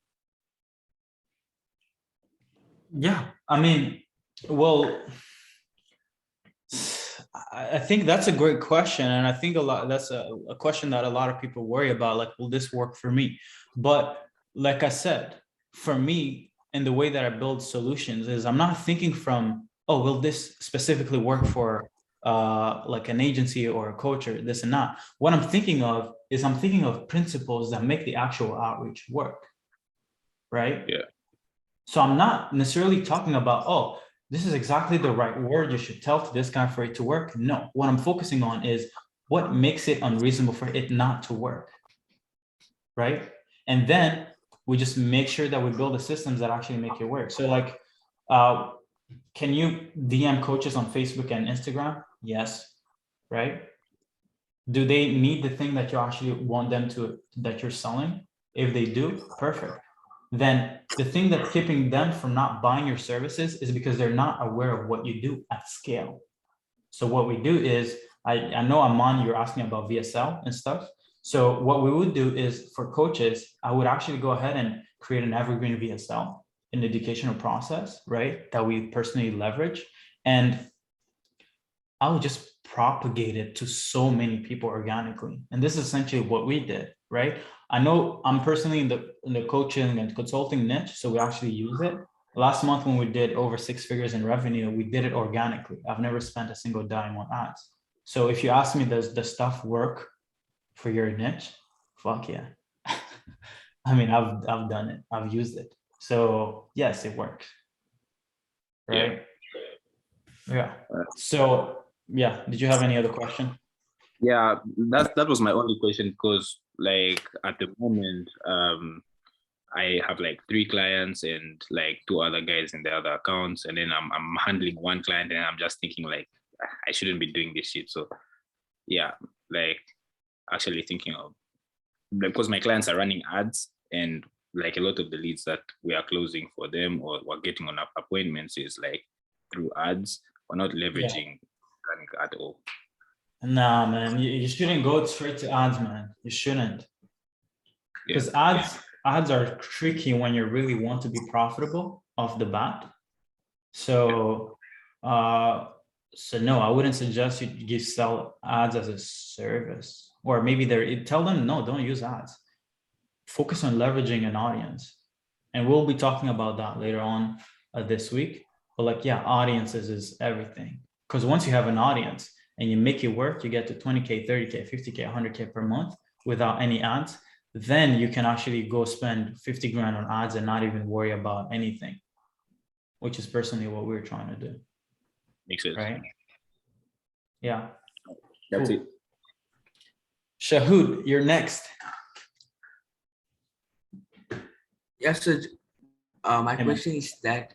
Yeah, I mean, well, I think that's a great question, and I think that's a question that a lot of people worry about. Like, will this work for me? But like I said, for me, and the way that I build solutions is I'm not thinking from, oh, will this specifically work for like an agency or a coach or this and that. What I'm thinking of is I'm thinking of principles that make the actual outreach work, right? Yeah. So I'm not necessarily talking about, oh, this is exactly the right word you should tell to this guy for it to work. No, what I'm focusing on is what makes it unreasonable for it not to work, right? And then we just make sure that we build the systems that actually make it work. So like, can you DM coaches on Facebook and Instagram? Yes, right? Do they need the thing that you actually want them to, that you're selling? If they do, perfect. Then the thing that's keeping them from not buying your services is because they're not aware of what you do at scale. So what we do is, I know Aman, you're asking about VSL and stuff. So what we would do is for coaches, I would actually go ahead and create an evergreen VSL, an educational process, right? That we personally leverage. And I would just propagate it to so many people organically. And this is essentially what we did, right? I know I'm personally in the coaching and consulting niche, so we actually use it. Last month when we did over 6 figures in revenue, we did it organically. I've never spent a single dime on ads. So if you ask me, does the stuff work for your niche? Fuck yeah. I mean, I've done it. I've used it. So yes, it works. Right? Yeah. So yeah, did you have any other question? Yeah, that was my only question, because like at the moment, I have like 3 clients and like 2 other guys in the other accounts, and then I'm handling 1 client, and I'm just thinking like, I shouldn't be doing this shit. So yeah, like actually thinking of, because my clients are running ads, and like a lot of the leads that we are closing for them or we're getting on appointments is like through ads. We're not leveraging organic at all. Nah, man, you shouldn't go straight to ads, man. You shouldn't. Yeah. Because ads are tricky when you really want to be profitable off the bat. So so no, I wouldn't suggest you sell ads as a service. Or maybe tell them no, don't use ads. Focus on leveraging an audience. And we'll be talking about that later on this week. But like, yeah, audiences is everything. Because once you have an audience and you make it work, you get to 20K, 30K, 50K, 100K per month without any ads, then you can actually go spend 50 grand on ads and not even worry about anything, which is personally what we're trying to do. Makes sense. Right? Yeah. That's Cool. it. Shahud, you're next. Yes, sir. My Amen. question is that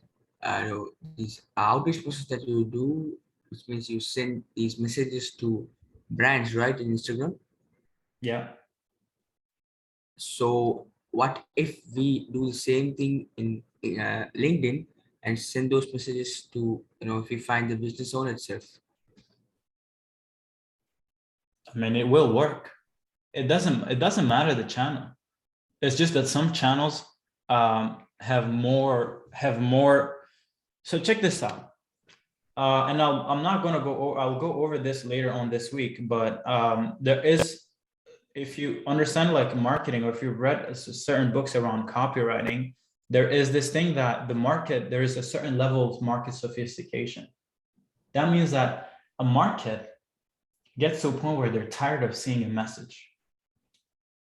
this outreach process that you do, which means you send these messages to brands, right, in Instagram. Yeah. So what if we do the same thing in LinkedIn and send those messages to, if we find the business owner itself? I mean, it will work. It doesn't matter the channel. It's just that some channels have more. So check this out. And I'm not going to go. I'll go over this later on this week. But there is, if you understand like marketing, or if you've read certain books around copywriting, there is this thing that the market, there is a certain level of market sophistication. That means that a market gets to a point where they're tired of seeing a message.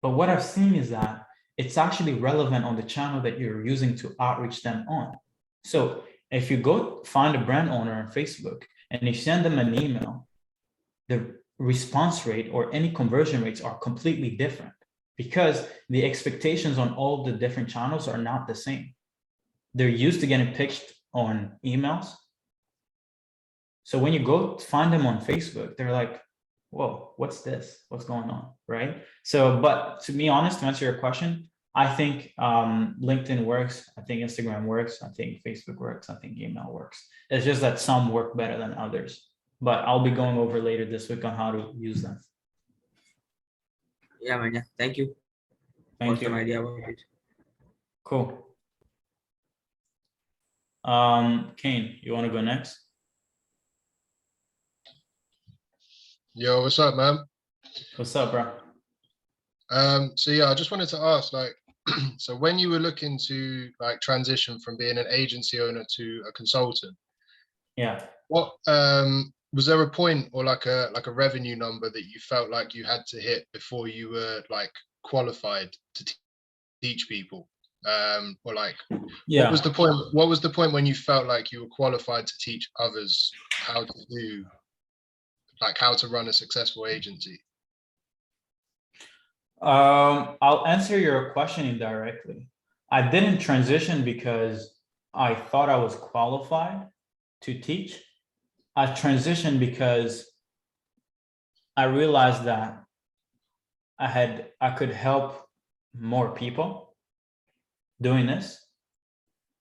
But what I've seen is that it's actually relevant on the channel that you're using to outreach them on. So if you go find a brand owner on Facebook and you send them an email, the response rate or any conversion rates are completely different, because the expectations on all the different channels are not the same. They're used to getting pitched on emails. So when you go find them on Facebook, they're like, whoa, what's this? What's going on, right? So, but to be honest, to answer your question, I think LinkedIn works. I think Instagram works. I think Facebook works. I think email works. It's just that some work better than others. But I'll be going over later this week on how to use them. Yeah, man. Yeah. Thank you for Thank some you. idea about it. Cool. Kane, you want to go next? Yo, what's up, man? What's up, bro? So yeah, I just wanted to ask, like, so when you were looking to like transition from being an agency owner to a consultant, Yeah. what was there a point or like a revenue number that you felt like you had to hit before you were like qualified to teach people? Or like, Yeah. what was the point when you felt like you were qualified to teach others how to do, like, how to run a successful agency? I'll answer your question indirectly. I didn't transition because I thought I was qualified to teach. I transitioned because I realized that I could help more people doing this.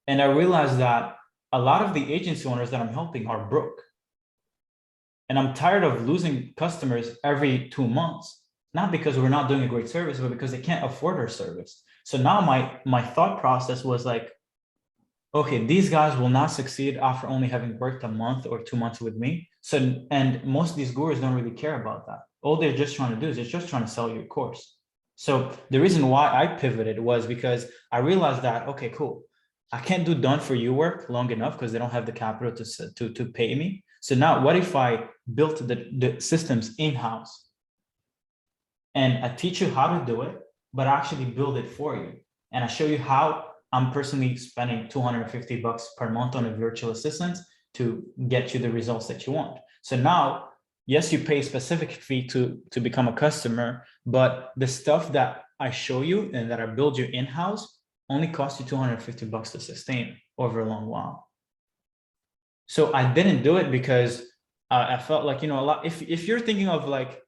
And I realized that a lot of the agency owners that I'm helping are broke. And I'm tired of losing customers every 2 months, not because we're not doing a great service, but because they can't afford our service. So now my thought process was like, okay, these guys will not succeed after only having worked a month or 2 months with me. So, and most of these gurus don't really care about that. All they're just trying to do is they're just trying to sell you a course. So the reason why I pivoted was because I realized that, okay, cool. I can't do done for you work long enough because they don't have the capital to pay me. So now what if I built the systems in-house and I teach you how to do it, but I actually build it for you. And I show you how I'm personally spending $250 per month on a virtual assistant to get you the results that you want. So now, yes, you pay a specific fee to become a customer, but the stuff that I show you and that I build you in-house only costs you $250 to sustain over a long while. So I didn't do it because I felt like, a lot, if you're thinking of like,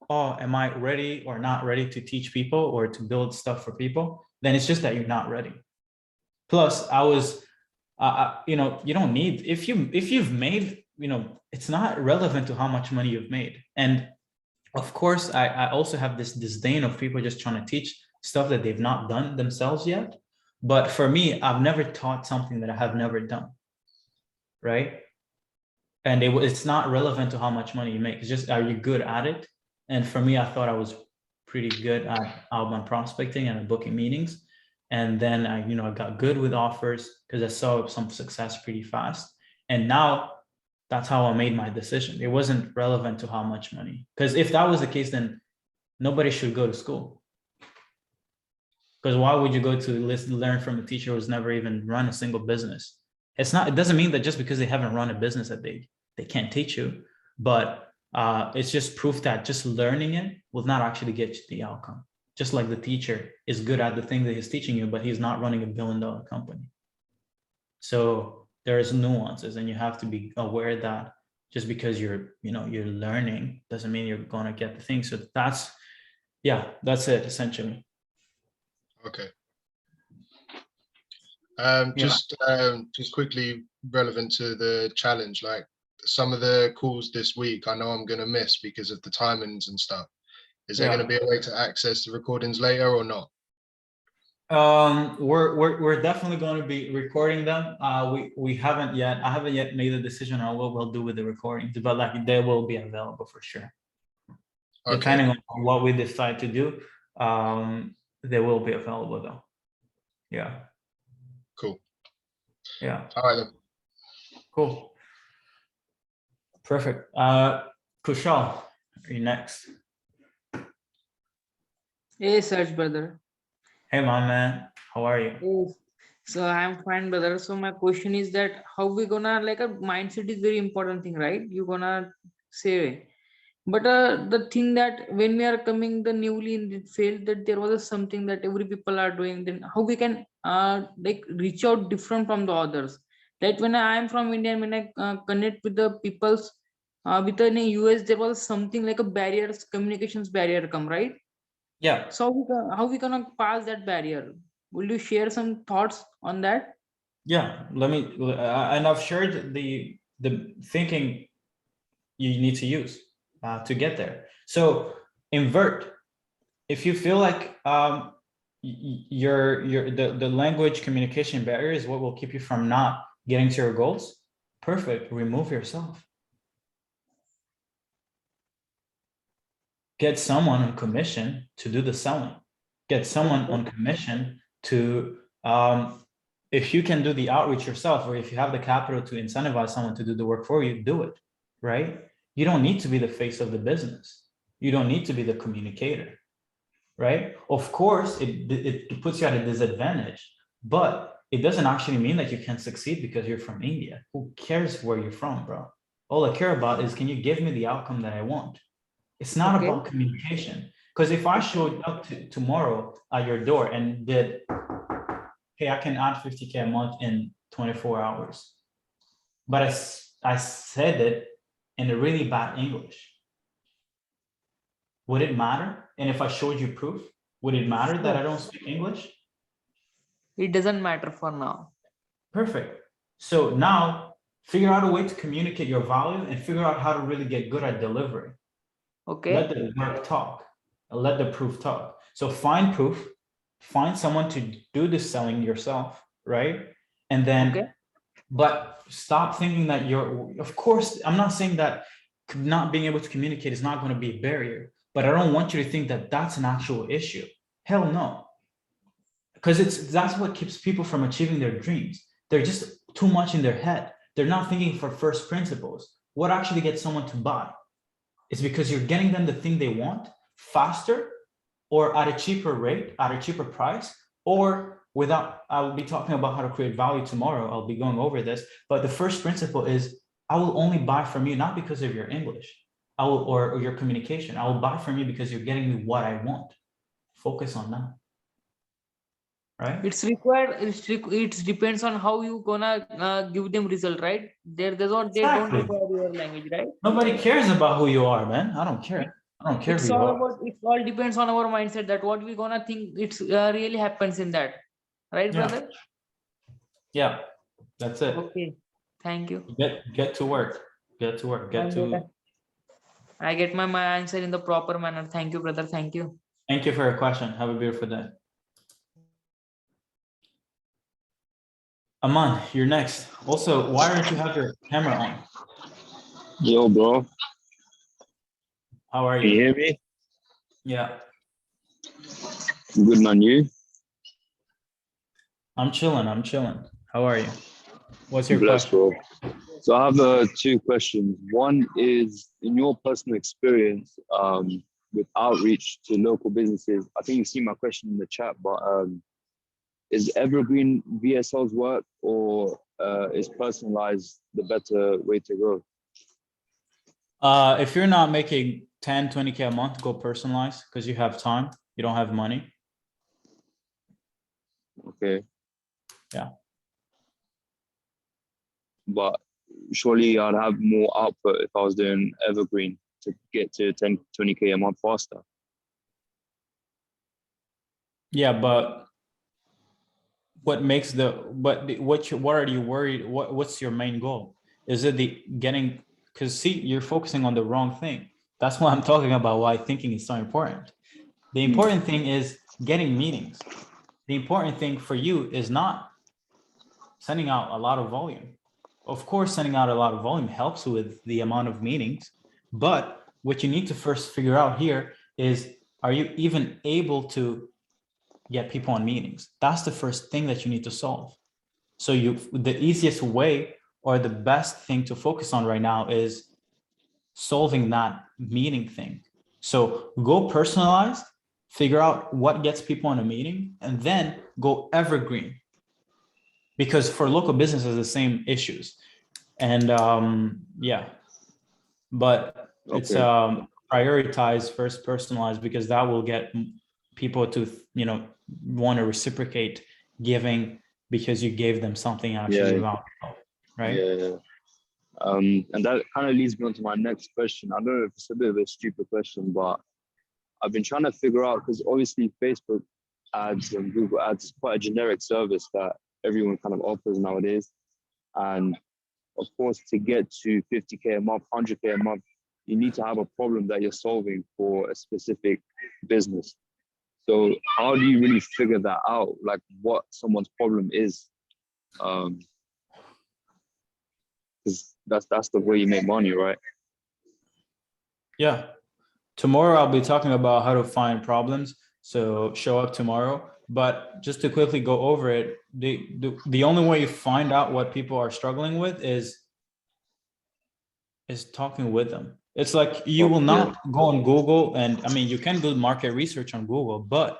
oh, am I ready or not ready to teach people or to build stuff for people, then it's just that you're not ready. Plus I was, you don't need, if you've made, it's not relevant to how much money you've made. And of course, I also have this disdain of people just trying to teach stuff that they've not done themselves yet. But for me, I've never taught something that I have never done. Right. And it's not relevant to how much money you make. It's just, are you good at it? And for me, I thought I was pretty good at outbound prospecting and booking meetings. And then I got good with offers because I saw some success pretty fast. And now that's how I made my decision. It wasn't relevant to how much money. Because if that was the case, then nobody should go to school. Because why would you go to learn from a teacher who's never even run a single business? It doesn't mean that just because they haven't run a business that they can't teach you, but it's just proof that just learning it will not actually get you the outcome. Just like the teacher is good at the thing that he's teaching you, but he's not running $1 billion company. So there's nuances, and you have to be aware that just because you're learning doesn't mean you're going to get the thing. So that's it essentially. Okay. Just quickly relevant to the challenge, like some of the calls this week, I know I'm going to miss because of the timings and stuff. Is there going to be a way to access the recordings later or not? We're definitely going to be recording them. We haven't yet. I haven't yet made a decision on what we'll do with the recordings, but like they will be available for sure. Okay. Depending on what we decide to do, they will be available though. Yeah. Cool. Yeah. All right then. Cool. Perfect. Kushal, are you next? Hey, Serge, brother. Hey, my man. How are you? Yes. So I'm fine, brother. So my question is that how we gonna, like, a mindset is very important thing, right? You gonna say, but the thing that when we are coming the newly in the field, that there was something that every people are doing, then how we can like reach out different from the others. Like when I am from India, when I connect with the peoples with in the US, there was something like a barriers, communications barrier come, right? Yeah. So how we gonna pass that barrier? Will you share some thoughts on that? Yeah, let me, and I've shared the thinking you need to use to get there. So invert. If you feel like the language communication barrier is what will keep you from not getting to your goals, perfect. Remove yourself. Get someone on commission to do the selling. Get someone on commission to if you can do the outreach yourself, or if you have the capital to incentivize someone to do the work for you, do it, right? You don't need to be the face of the business. You don't need to be the communicator, right? Of course, it puts you at a disadvantage, but it doesn't actually mean that you can succeed because you're from India. Who cares where you're from, bro? All I care about is, can you give me the outcome that I want? It's not Okay. about communication. Because if I showed up tomorrow at your door and did, hey, I can add 50K a month in 24 hours. But I said it in a really bad English. Would it matter? And if I showed you proof, would it matter that I don't speak English? It doesn't matter for now. Perfect. So now figure out a way to communicate your value and figure out how to really get good at delivery. Okay. Let the work talk, let the proof talk. So find proof, find someone to do the selling yourself, right? And then, Okay. but stop thinking that of course, I'm not saying that not being able to communicate is not going to be a barrier, but I don't want you to think that that's an actual issue. Hell no. Because that's what keeps people from achieving their dreams. They're just too much in their head. They're not thinking for first principles. What actually gets someone to buy? It's because you're getting them the thing they want faster or at a cheaper rate, at a cheaper price, or without, I'll be talking about how to create value tomorrow. I'll be going over this, but the first principle is I will only buy from you, not because of your English, or your communication. I will buy from you because you're getting me what I want. Focus on that. Right? It's required. It depends on how you gonna give them result, right? They don't Exactly. require your language, right? Nobody cares about who you are, man. I don't care. I don't care It's who you all are. about. It all depends on our mindset. That what we gonna think. It's really happens in that, right, Yeah. brother? Yeah, that's it. Okay. Thank you. Get to work. Get to work. I get my answer in the proper manner. Thank you, brother. Thank you. Thank you for your question. Have a beautiful day. Aman, you're next. Also, why don't you have your camera on? Yo, bro. How are Can you you? hear me? Yeah, Good, man. You? I'm chilling. How are you? What's your Blessed, question? bro. So I have two questions. One is, in your personal experience with outreach to local businesses, I think you've seen my question in the chat, but is evergreen VSL's work, or is personalized the better way to go? If you're not making 10, 20K a month, go personalized because you have time. You don't have money. Okay. Yeah. But surely I'd have more output if I was doing evergreen to get to 10, 20K a month faster. Yeah, but what makes what are you worried? What's your main goal? Is it the getting, because see, you're focusing on the wrong thing. That's why I'm talking about why thinking is so important. The important thing is getting meetings. The important thing for you is not sending out a lot of volume. Of course, sending out a lot of volume helps with the amount of meetings, but what you need to first figure out here is, are you even able to get people on meetings? That's the first thing that you need to solve. So the easiest way or the best thing to focus on right now is solving that meeting thing. So go personalized, figure out what gets people on a meeting, and then go evergreen. Because for local businesses, the same issues. And yeah, but it's prioritize first personalized, because that will get people to, want to reciprocate giving because you gave them something actually valuable, right? Yeah. And that kind of leads me on to my next question. I don't know if it's a bit of a stupid question, but I've been trying to figure out, because obviously Facebook ads and Google ads is quite a generic service that everyone kind of offers nowadays. And of course, to get to 50K a month, 100K a month, you need to have a problem that you're solving for a specific business. So how do you really figure that out? Like what someone's problem is? Because that's the way you make money, right? Yeah. Tomorrow I'll be talking about how to find problems. So show up tomorrow. But just to quickly go over it, the only way you find out what people are struggling with is talking with them. It's like you will not go on Google, and I mean, you can do market research on Google, but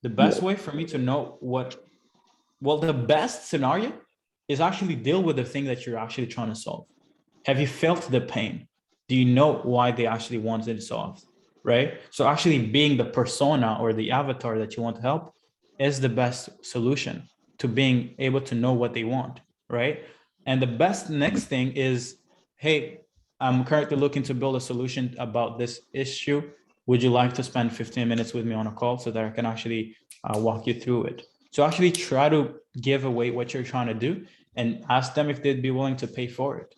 the best way for me to know the best scenario is actually deal with the thing that you're actually trying to solve. Have you felt the pain? Do you know why they actually wanted it solved? Right? So actually being the persona or the avatar that you want to help is the best solution to being able to know what they want, right? And the best next thing is, hey, I'm currently looking to build a solution about this issue. Would you like to spend 15 minutes with me on a call so that I can actually walk you through it? So actually try to give away what you're trying to do and ask them if they'd be willing to pay for it.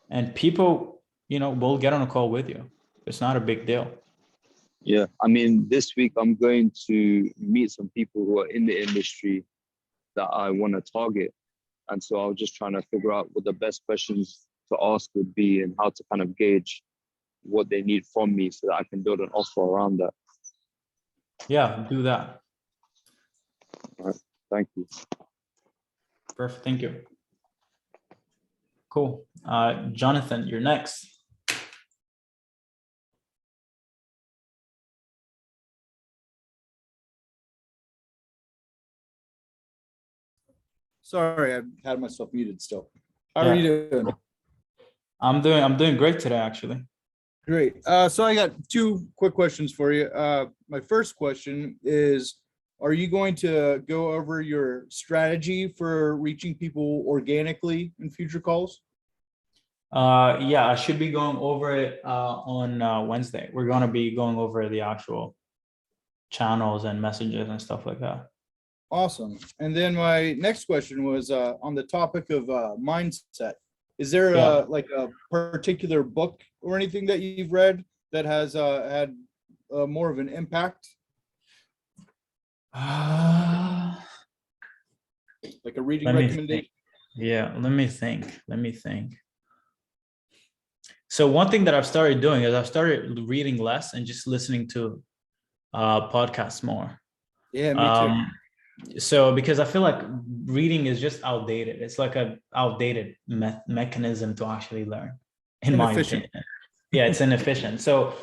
And people, will get on a call with you. It's not a big deal. Yeah, I mean, this week I'm going to meet some people who are in the industry that I want to target. And so I was just trying to figure out what the best questions to ask would be and how to kind of gauge what they need from me so that I can build an offer around that. Yeah, do that. All right, thank you. Perfect, thank you. Cool. Jonathan, you're next. Sorry, I had myself muted still. How are you doing? I'm doing great today, actually. Great. So I got two quick questions for you. My first question is, are you going to go over your strategy for reaching people organically in future calls? Yeah, I should be going over it on Wednesday. We're going to be going over the actual channels and messages and stuff like that. Awesome. And then my next question was on the topic of mindset. Is there like a particular book or anything that you've read that has had more of an impact? Like a reading recommendation? Yeah, let me think. So one thing that I've started doing is I've started reading less and just listening to podcasts more. Yeah, me too. So because I feel like reading is just outdated. It's like a outdated mechanism to actually learn, in my opinion. Yeah, it's inefficient. So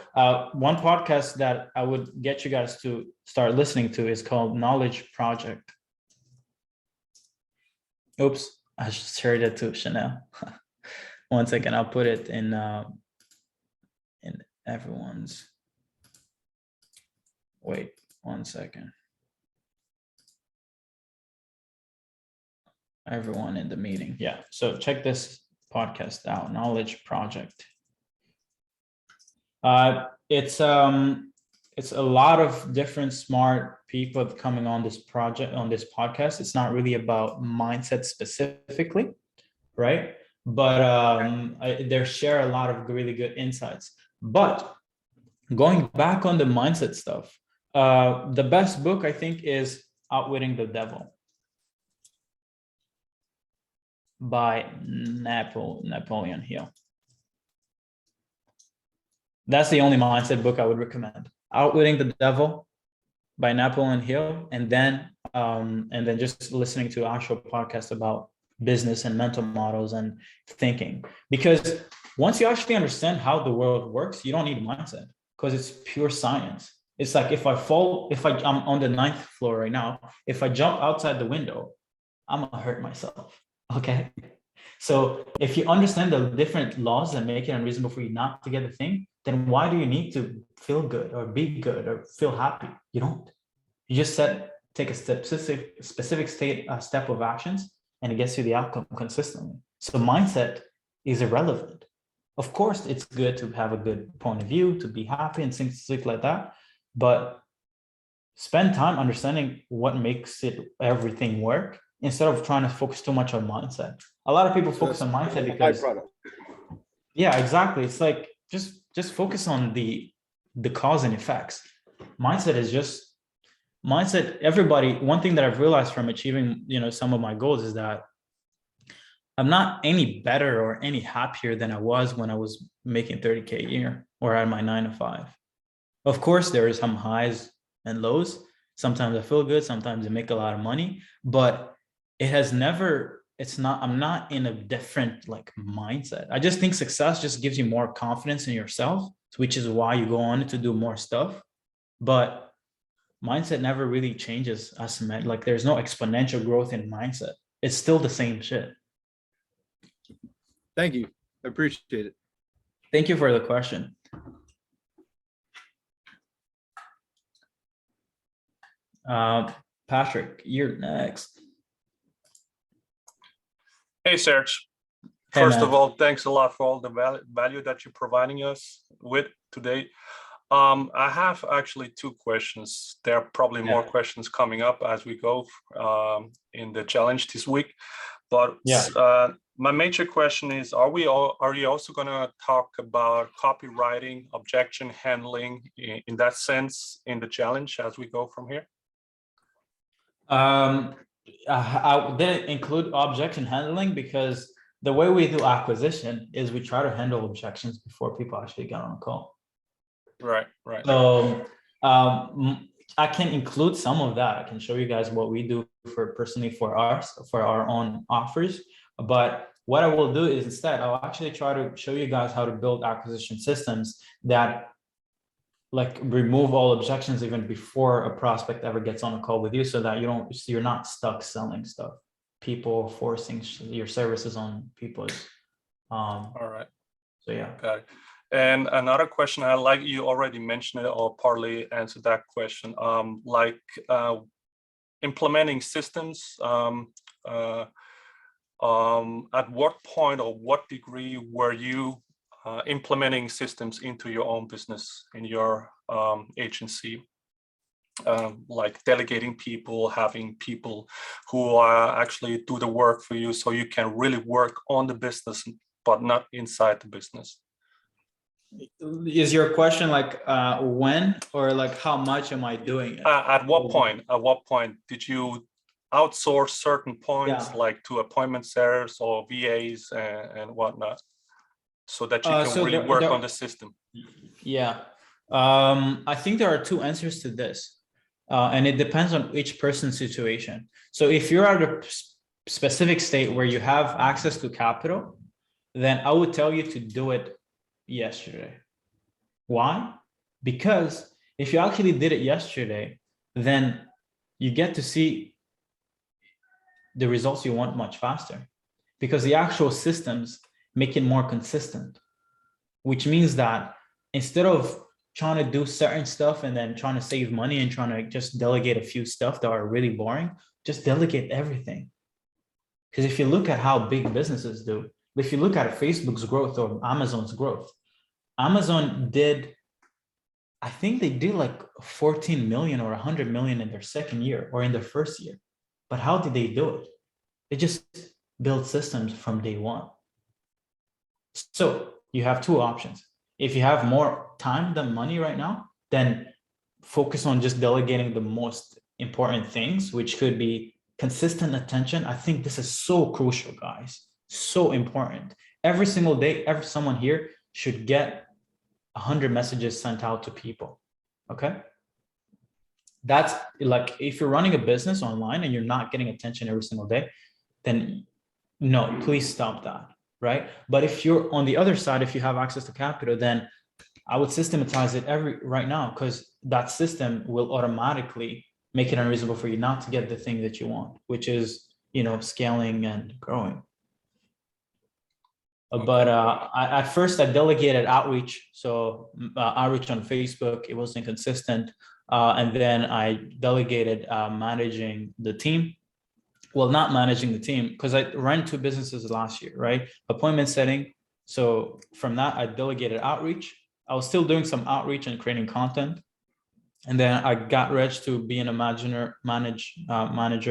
one podcast that I would get you guys to start listening to is called Knowledge Project. Oops, I just shared it to Chanel. 1 second, I'll put it in everyone's. Wait 1 second. Everyone in the meeting. Yeah. So check this podcast out, Knowledge Project. It's a lot of different smart people coming on this podcast. It's not really about mindset specifically, right? But they share a lot of really good insights. But going back on the mindset stuff, the best book I think is Outwitting the Devil by Napoleon Hill. That's the only mindset book I would recommend. Outwitting the Devil by Napoleon Hill, and then just listening to actual podcasts about business and mental models and thinking. Because once you actually understand how the world works, you don't need a mindset because it's pure science. It's like I'm on the 9th floor right now. If I jump outside the window, I'm gonna hurt myself. Okay. So if you understand the different laws that make it unreasonable for you not to get the thing, then why do you need to feel good or be good or feel happy? You don't. You just take a specific step of actions, and it gets you the outcome consistently. So mindset is irrelevant. Of course, it's good to have a good point of view, to be happy and things like that. but spend time understanding what makes everything work instead of trying to focus too much on mindset. A lot of people focus on mindset because, Byproduct. yeah, exactly. It's like just focus on the cause and effects. Mindset is just mindset. Everybody, one thing that I've realized from achieving, some of my goals is that I'm not any better or any happier than I was when I was making 30K a year or at my 9 to 5. Of course, there is some highs and lows. Sometimes I feel good, sometimes I make a lot of money, but I'm not in a different mindset. I just think success just gives you more confidence in yourself, which is why you go on to do more stuff. But mindset never really changes as there's no exponential growth in mindset. It's still the same shit. Thank you. I appreciate it. Thank you for the question. Patrick, you're next. Hey, Serge. Hey, First man. of all, thanks a lot for all the value that you're providing us with today. I have actually 2 questions. There are probably more questions coming up as we go in the challenge this week. But my major question is, are you also going to talk about copywriting, objection handling in that sense in the challenge as we go from here? I didn't include objection handling because the way we do acquisition is we try to handle objections before people actually get on a call. Right. So I can include some of that. I can show you guys what we do for our own offers. But what I will do is instead, I'll actually try to show you guys how to build acquisition systems that remove all objections even before a prospect ever gets on a call with you, so that you're not stuck selling stuff, people forcing your services on people. All right. So yeah. Got it. And another question, you already mentioned it or partly answered that question, implementing systems. At what point or what degree were you implementing systems into your own business, in your agency? Like delegating people, having people who actually do the work for you so you can really work on the business, but not inside the business. Is your question when or how much am I doing it? At what point did you outsource certain points to appointment setters or VAs and whatnot, so that you can really work on the system? Yeah. I think there are 2 answers to this. And it depends on each person's situation. So if you're at a specific state where you have access to capital, then I would tell you to do it yesterday. Why? Because if you actually did it yesterday, then you get to see the results you want much faster, because the actual systems make it more consistent, which means that instead of trying to do certain stuff and then trying to save money and trying to just delegate a few stuff that are really boring, just delegate everything. Because if you look at how big businesses do, if you look at Facebook's growth or Amazon's growth, Amazon did, I think they did 14 million or 100 million in their second year or in their first year. But how did they do it? They just built systems from day one. So you have 2 options. If you have more time than money right now, then focus on just delegating the most important things, which could be consistent attention. I think this is so crucial, guys. So important. Every single day, someone here should get 100 messages sent out to people. Okay. That's if you're running a business online and you're not getting attention every single day, then no, please stop that. Right. But if you're on the other side, if you have access to capital, then I would systematize it right now, because that system will automatically make it unreasonable for you not to get the thing that you want, which is, scaling and growing. Okay. But at first I delegated outreach. So outreach on Facebook, it was inconsistent. And then I delegated managing the team. Well, not managing the team, because I ran 2 businesses last year, right? Appointment setting. So from that, I delegated outreach. I was still doing some outreach and creating content. And then I got Reg to be an manager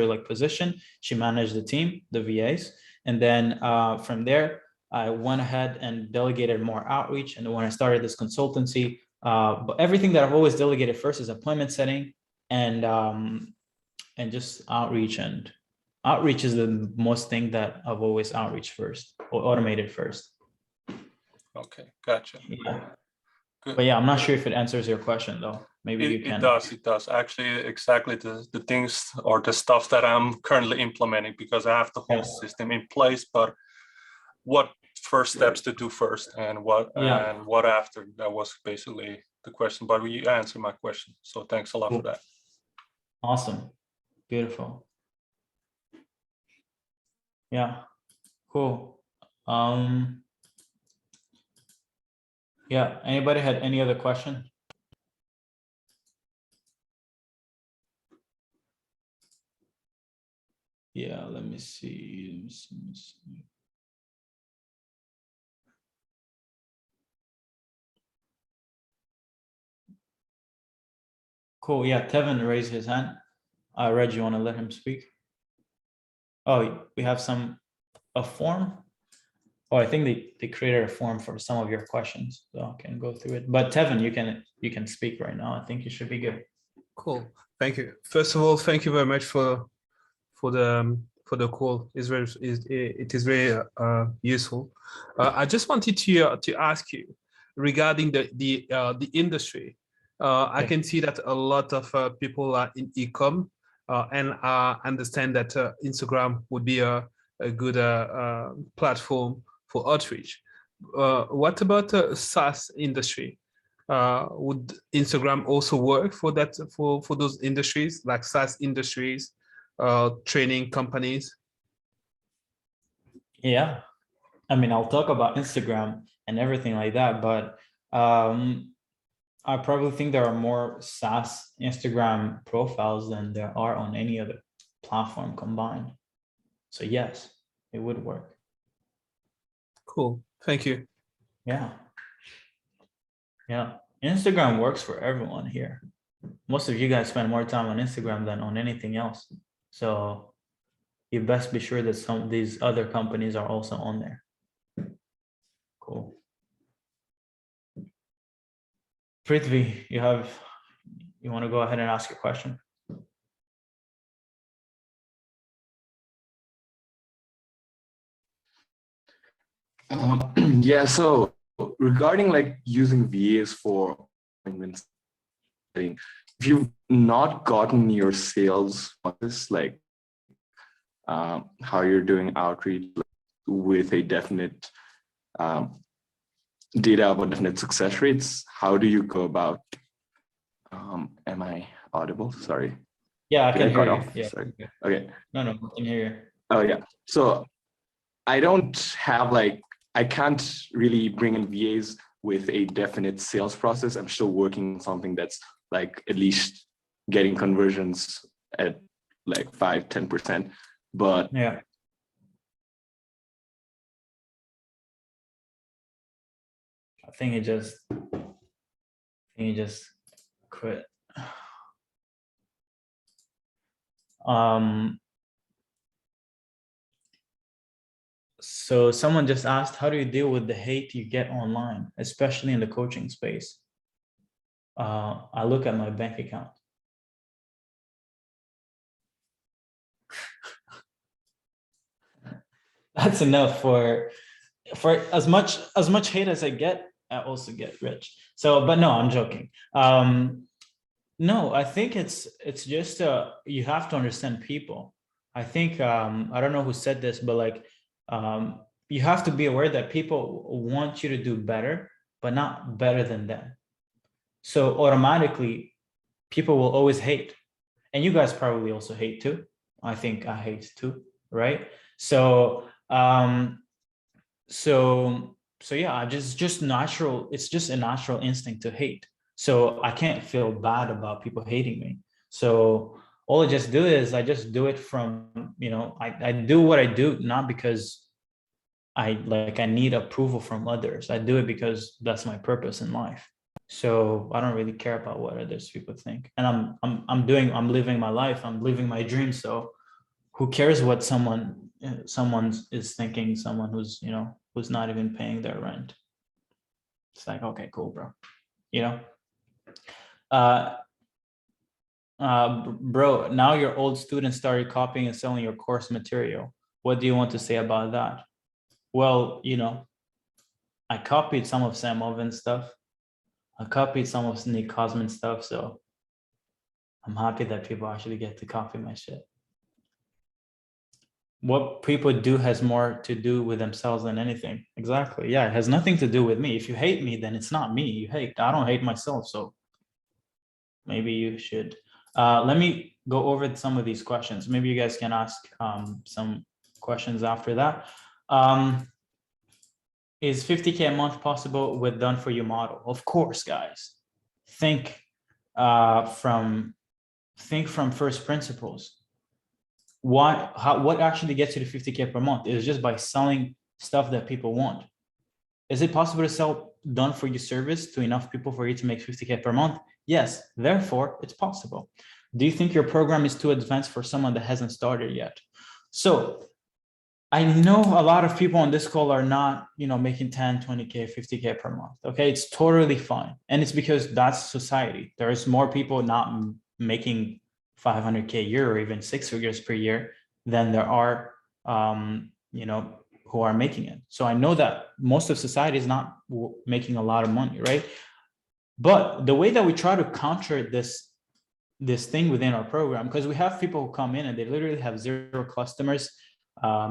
like position. She managed the team, the VAs. And then from there, I went ahead and delegated more outreach. And when I started this consultancy, but everything that I've always delegated first is appointment setting and just outreach. And outreach is the most thing that I've always outreach first or automated first. Okay, gotcha. Yeah. Good. But yeah, I'm not sure if it answers your question though. Maybe you can. It does. Actually, exactly the things or the stuff that I'm currently implementing, because I have the whole system in place, but what first steps to do first and what after, that was basically the question, but you answered my question. So thanks a lot for that. Awesome. Beautiful. Yeah, cool. Yeah, anybody had any other question? Yeah, let me see. Cool. Yeah, Tevin raised his hand. Reg, you want to let him speak? Oh, we have a form. Oh, I think they created a form for some of your questions, so I can go through it. But Tevin, you can speak right now. I think you should be good. Cool. Thank you. First of all, thank you very much for the call. It is very useful. I just wanted to ask you regarding the industry. I can see that a lot of people are in e-com, and understand that Instagram would be a good platform for outreach. What about the SaaS industry? Would Instagram also work for that, for those industries like SaaS industries, training companies? Yeah, I mean, I'll talk about Instagram and everything like that, but I probably think there are more SaaS Instagram profiles than there are on any other platform combined. So yes, it would work. Cool, thank you. Yeah. Yeah, Instagram works for everyone here. Most of you guys spend more time on Instagram than on anything else. So you best be sure that some of these other companies are also on there. Cool. Prithvi, you want to go ahead and ask your question? Yeah, so regarding like using VAs for appointments, if you've not gotten your sales process, like how you're doing outreach with a definite data about definite success rates, how do you go about? Am I audible? Sorry. Yeah, I can hear you. Off? Yeah. Sorry. Okay. No, I can hear you. Oh yeah. So I don't have I can't really bring in VAs with a definite sales process. I'm still working on something that's like at least getting conversions at like 5-10%. But yeah, I think he just quit. So someone just asked, how do you deal with the hate you get online, especially in the coaching space? I look at my bank account. That's enough for as much hate as I get, I also get rich. So, but no, I'm joking. No, I think it's just you have to understand people. I think I don't know who said this, but like you have to be aware that people want you to do better, but not better than them. So automatically, people will always hate, and you guys probably also hate too. I think I hate too, right? So so yeah, just natural. It's just a natural instinct to hate. So I can't feel bad about people hating me. So all I just do is I just do it from, I do what I do, not because I need approval from others. I do it because that's my purpose in life. So I don't really care about what others people think. And I'm living my life. I'm living my dream. So who cares what someone is thinking, someone who's, who's not even paying their rent. It's like, okay, cool, bro. Bro, now your old students started copying and selling your course material. What do you want to say about that? Well, I copied some of Sam Oven's stuff. I copied some of Nick Cosman's stuff. So I'm happy that people actually get to copy my shit. What people do has more to do with themselves than anything. Exactly. Yeah, it has nothing to do with me. If you hate me, then it's not me. You hate. I don't hate myself. So maybe you should. Let me go over some of these questions. Maybe you guys can ask some questions after that. Is 50K a month possible with done for you model? Of course, guys. Think from first principles. What actually gets you to 50K per month? Is just by selling stuff that people want. Is it possible to sell done for you service to enough people for you to make 50K per month? Yes, therefore it's possible. Do you think your program is too advanced for someone that hasn't started yet? So I know a lot of people on this call are not, making 10, 20K, 50K per month. Okay, it's totally fine. And it's because that's society. There's more people not making 500K a year or even 6 figures per year than there are, who are making it. So I know that most of society is not making a lot of money, right? But the way that we try to counter this thing within our program, because we have people who come in and they literally have 0 customers.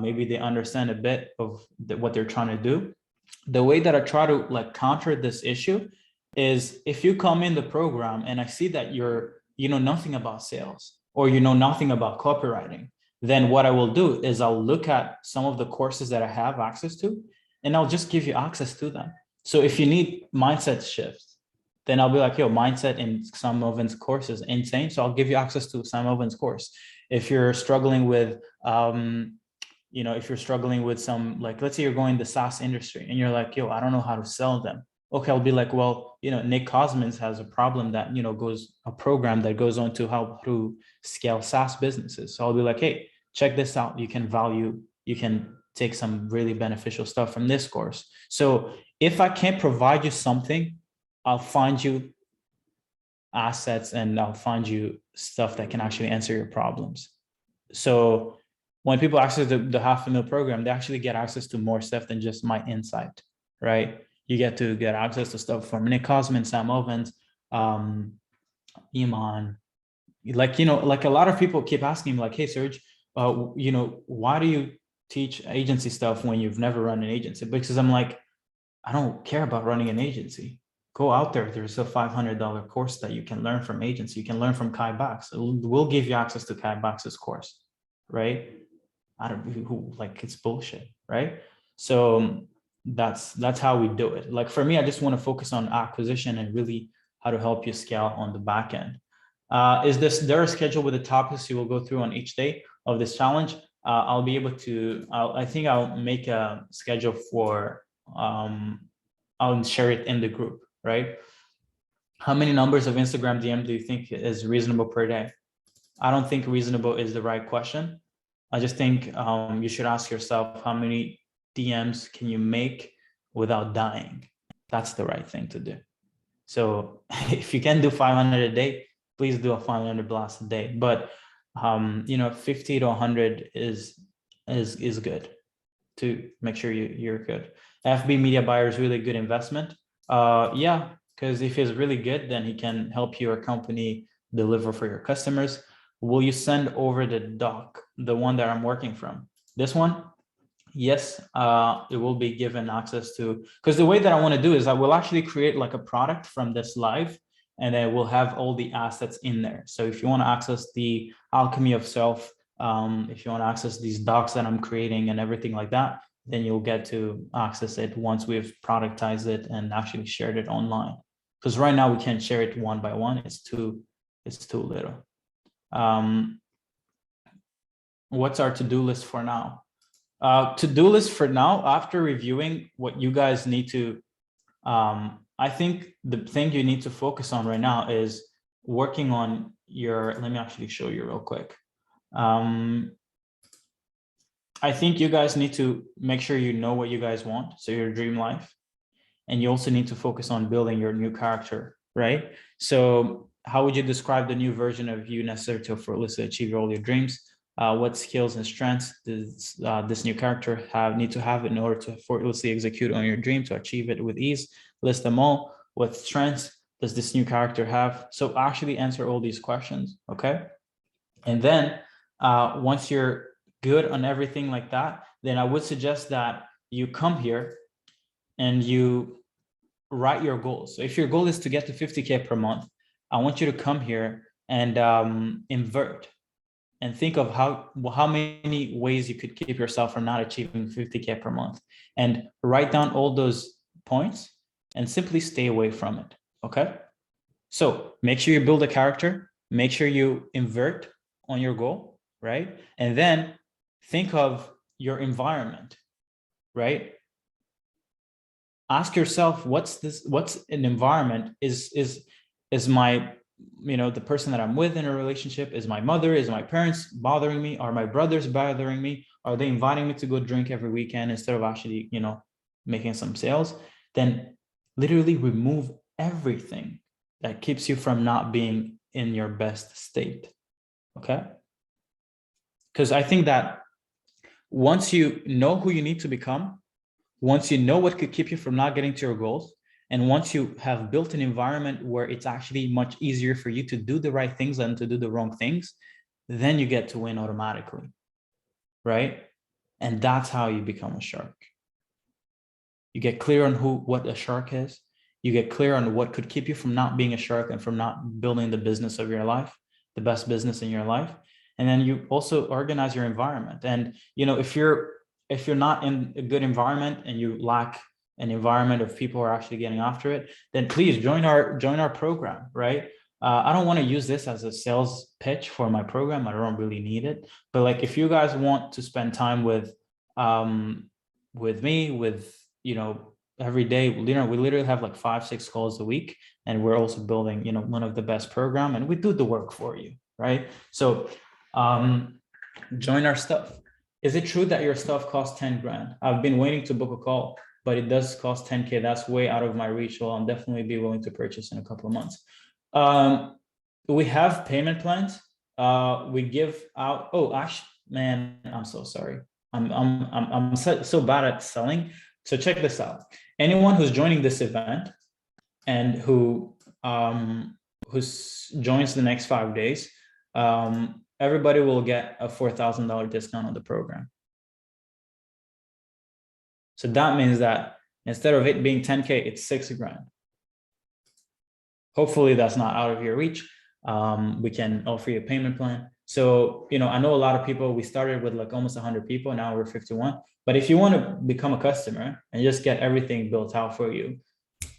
Maybe they understand a bit of what they're trying to do. The way that I try to counter this issue is if you come in the program and I see that you know nothing about sales or you know nothing about copywriting, then what I will do is I'll look at some of the courses that I have access to and I'll just give you access to them. So if you need mindset shifts, then I'll be like, yo, mindset in Sam Oven's course is insane. So I'll give you access to Sam Oven's course. If you're struggling with, if you're struggling with some, let's say you're going the SaaS industry and you're like, yo, I don't know how to sell them. Okay, I'll be like, well, Nick Cosmans has a problem that, a program that goes on to how to scale SaaS businesses. So I'll be like, hey, check this out. You can take some really beneficial stuff from this course. So if I can't provide you something, I'll find you assets and I'll find you stuff that can actually answer your problems. So when people access the $500,000 program, they actually get access to more stuff than just my insight, right? You get to get access to stuff from Nick Cosman, Sam Ovens, Iman. A lot of people keep asking me hey, Serge, why do you teach agency stuff when you've never run an agency? Because I'm like, I don't care about running an agency. Go out there. There's a $500 course that you can learn from agency. You can learn from Kai Bax. We'll give you access to Kai Bax's course, right? It's bullshit, right? So that's how we do it. For me, I just want to focus on acquisition and really how to help you scale on the back end. Is there a schedule with the topics you will go through on each day of this challenge? I'll be able to, I think I'll make a schedule for, I'll share it in the group, right? How many numbers of Instagram DM do you think is reasonable per day? I don't think reasonable is the right question. I just think you should ask yourself how many DMs can you make without dying? That's the right thing to do. So if you can do 500 a day, please do a 500 blast a day. But 50 to 100 is good to make sure you're good. FB media buyer is really good investment. Yeah, because if he's really good, then he can help your company deliver for your customers. Will you send over the doc, the one that I'm working from? This one? Yes, it will be given access to, because the way that I want to do is I will actually create a product from this live, and then we'll have all the assets in there. So if you want to access the alchemy of self, if you want to access these docs that I'm creating and everything like that, then you'll get to access it once we've productized it and actually shared it online. Because right now we can't share it one by one. It's too little. What's our to-do list for now? To-do list for now, after reviewing what you guys need to I think the thing you need to focus on right now is working on your, let me actually show you real quick. I think you guys need to make sure you know what you guys want, so your dream life. And you also need to focus on building your new character, right? So how would you describe the new version of you necessary to effortlessly achieve all your dreams? What skills and strengths does this new character need to have in order to effortlessly execute on your dream to achieve it with ease? List them all. What strengths does this new character have? So actually answer all these questions, okay? And then once you're good on everything like that, then I would suggest that you come here and you write your goals. So if your goal is to get to 50K per month, I want you to come here and invert and think of how many ways you could keep yourself from not achieving 50K per month, and write down all those points and simply stay away from it, okay? So make sure you build a character, make sure you invert on your goal, right? And then think of your environment, right? Ask yourself, what's an environment? Is my, the person that I'm with in a relationship, is my mother, is my parents bothering me? Are my brothers bothering me? Are they inviting me to go drink every weekend instead of actually, making some sales? Then literally remove everything that keeps you from not being in your best state, okay? Because I think that once you know who you need to become, once you know what could keep you from not getting to your goals, and once you have built an environment where it's actually much easier for you to do the right things than to do the wrong things, then you get to win automatically, right? And that's how you become a shark. You get clear on what a shark is. You get clear on what could keep you from not being a shark and from not building the business of your life, the best business in your life. And then you also organize your environment. And if you're not in a good environment and you lack an environment of people who are actually getting after it, then please join our program, right? I don't want to use this as a sales pitch for my program. I don't really need it. But like, if you guys want to spend time with me, every day, we literally have like 5-6 calls a week, and we're also building, one of the best program, and we do the work for you, right? So join our stuff. Is it true that your stuff costs 10 grand? I've been waiting to book a call, but it does cost 10K. That's way out of my reach. So I'll definitely be willing to purchase in a couple of months. We have payment plans. We give out, actually, man, I'm so sorry. I'm so bad at selling. So check this out. Anyone who's joining this event and who joins the next 5 days, everybody will get a $4,000 discount on the program. So that means that instead of it being 10K, it's 6 grand. Hopefully that's not out of your reach. We can offer you a payment plan. So, I know a lot of people, we started with like almost 100 people, now we're 51. But if you want to become a customer and just get everything built out for you,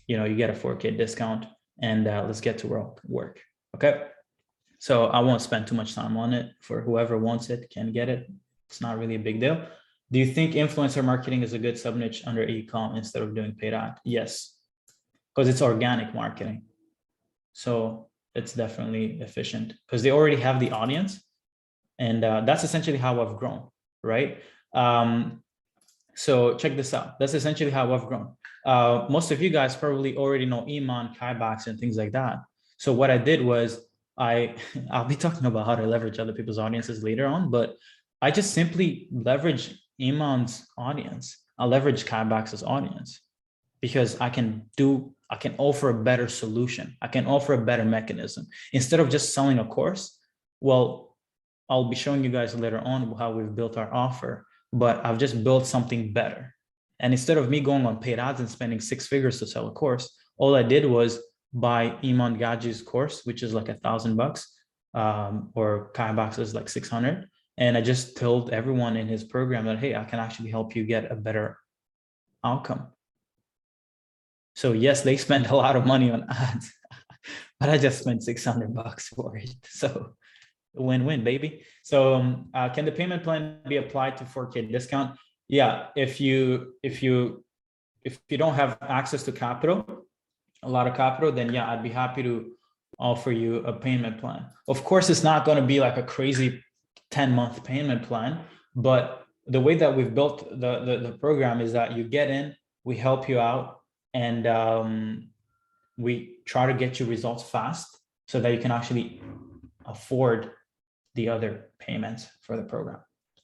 you get a 4K discount, and let's get to work. Okay. So I won't spend too much time on it. For whoever wants it, can get it. It's not really a big deal. Do you think influencer marketing is a good sub niche under e-com instead of doing paid ad? Yes, because it's organic marketing. So it's definitely efficient because they already have the audience. And that's essentially how I've grown, right? So check this out. That's essentially how I've grown. Most of you guys probably already know Iman, Kybox, and things like that. So what I did was I'll be talking about how to leverage other people's audiences later on, but I just simply leverage Iman's audience. I leverage Kybox's audience because I can offer a better solution. I can offer a better mechanism. Instead of just selling a course, well, I'll be showing you guys later on how we've built our offer, but I've just built something better. And instead of me going on paid ads and spending 6 figures to sell a course, all I did was buy Iman Gaji's course, which is like $1,000, or Kybox is like 600. And I just told everyone in his program that, hey, I can actually help you get a better outcome. So yes, they spend a lot of money on ads, but I just spent $600 for it. So win-win, baby. So can the payment plan be applied to 4K discount? Yeah, if you don't have access to capital, a lot of capital, then yeah, I'd be happy to offer you a payment plan. Of course, it's not going to be like a crazy 10-month payment plan, but the way that we've built the program is that you get in, we help you out, and we try to get you results fast so that you can actually afford the other payments for the program,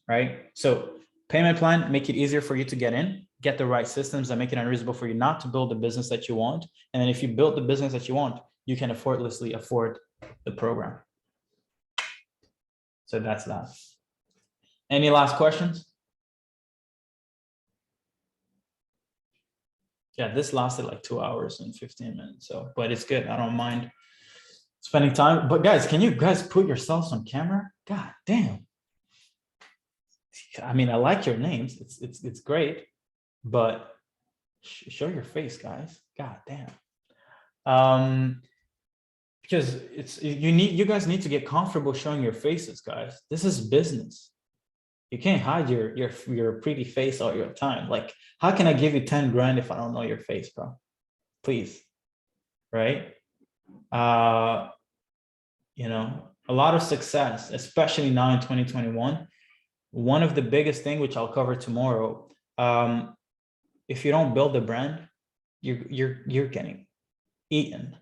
right? So payment plan, make it easier for you to get in, get the right systems that make it unreasonable for you not to build the business that you want. And then if you build the business that you want, you can effortlessly afford the program. So that's that. Any last questions? Yeah, this lasted like 2 hours and 15 minutes. So, but it's good. I don't mind spending time. But guys, can you guys put yourselves on camera? God damn. I mean, I like your names. It's great, but show your face, guys. God damn. Because you guys need to get comfortable showing your faces, guys. This is business. You can't hide your pretty face all your time. Like, how can I give you 10 grand if I don't know your face, bro? Please, right? You know, a lot of success, especially now in 2021. One of the biggest thing, which I'll cover tomorrow, if you don't build a brand, you're getting eaten.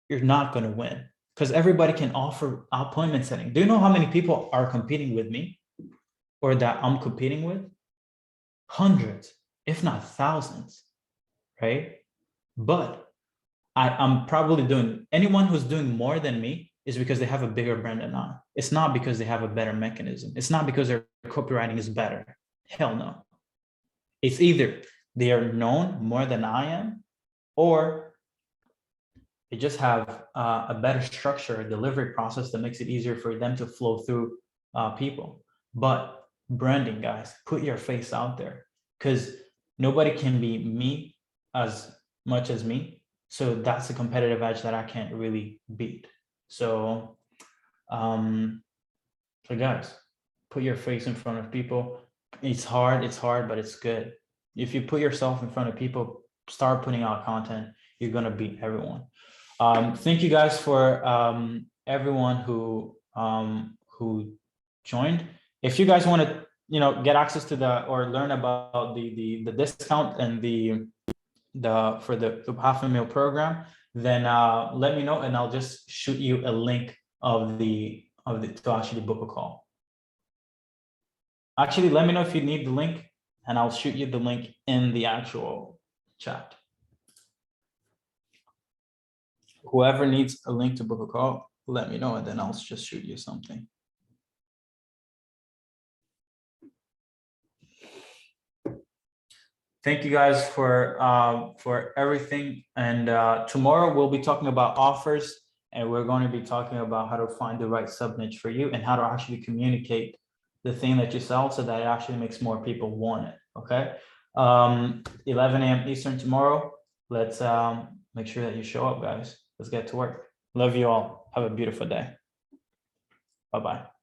You're not going to win because everybody can offer appointment setting. Do you know how many people are competing with me or that I'm competing with? Hundreds, if not thousands, right? But I'm probably doing, anyone who's doing more than me is because they have a bigger brand than I. It's not because they have a better mechanism. It's not because their copywriting is better. Hell no. It's either they are known more than I am, or they just have a better structure, a delivery process that makes it easier for them to flow through people. But branding, guys, put your face out there because nobody can be me as much as me. So that's a competitive edge that I can't really beat. So, so guys, put your face in front of people. It's hard, but it's good. If you put yourself in front of people, start putting out content, you're gonna beat everyone. Thank you guys for everyone who joined. If you guys want to, you know, get access to the or learn about the discount and the for the $500,000 program, then let me know and I'll just shoot you a link of the to actually book a call. Actually, let me know if you need the link and I'll shoot you the link in the actual chat. Whoever needs a link to book a call, let me know and then I'll just shoot you something. Thank you guys for everything. And tomorrow we'll be talking about offers and we're going to be talking about how to find the right sub niche for you and how to actually communicate the thing that you sell so that it actually makes more people want it. Okay. 11 a.m. Eastern tomorrow. Let's make sure that you show up, guys. Let's get to work. Love you all. Have a beautiful day. Bye-bye.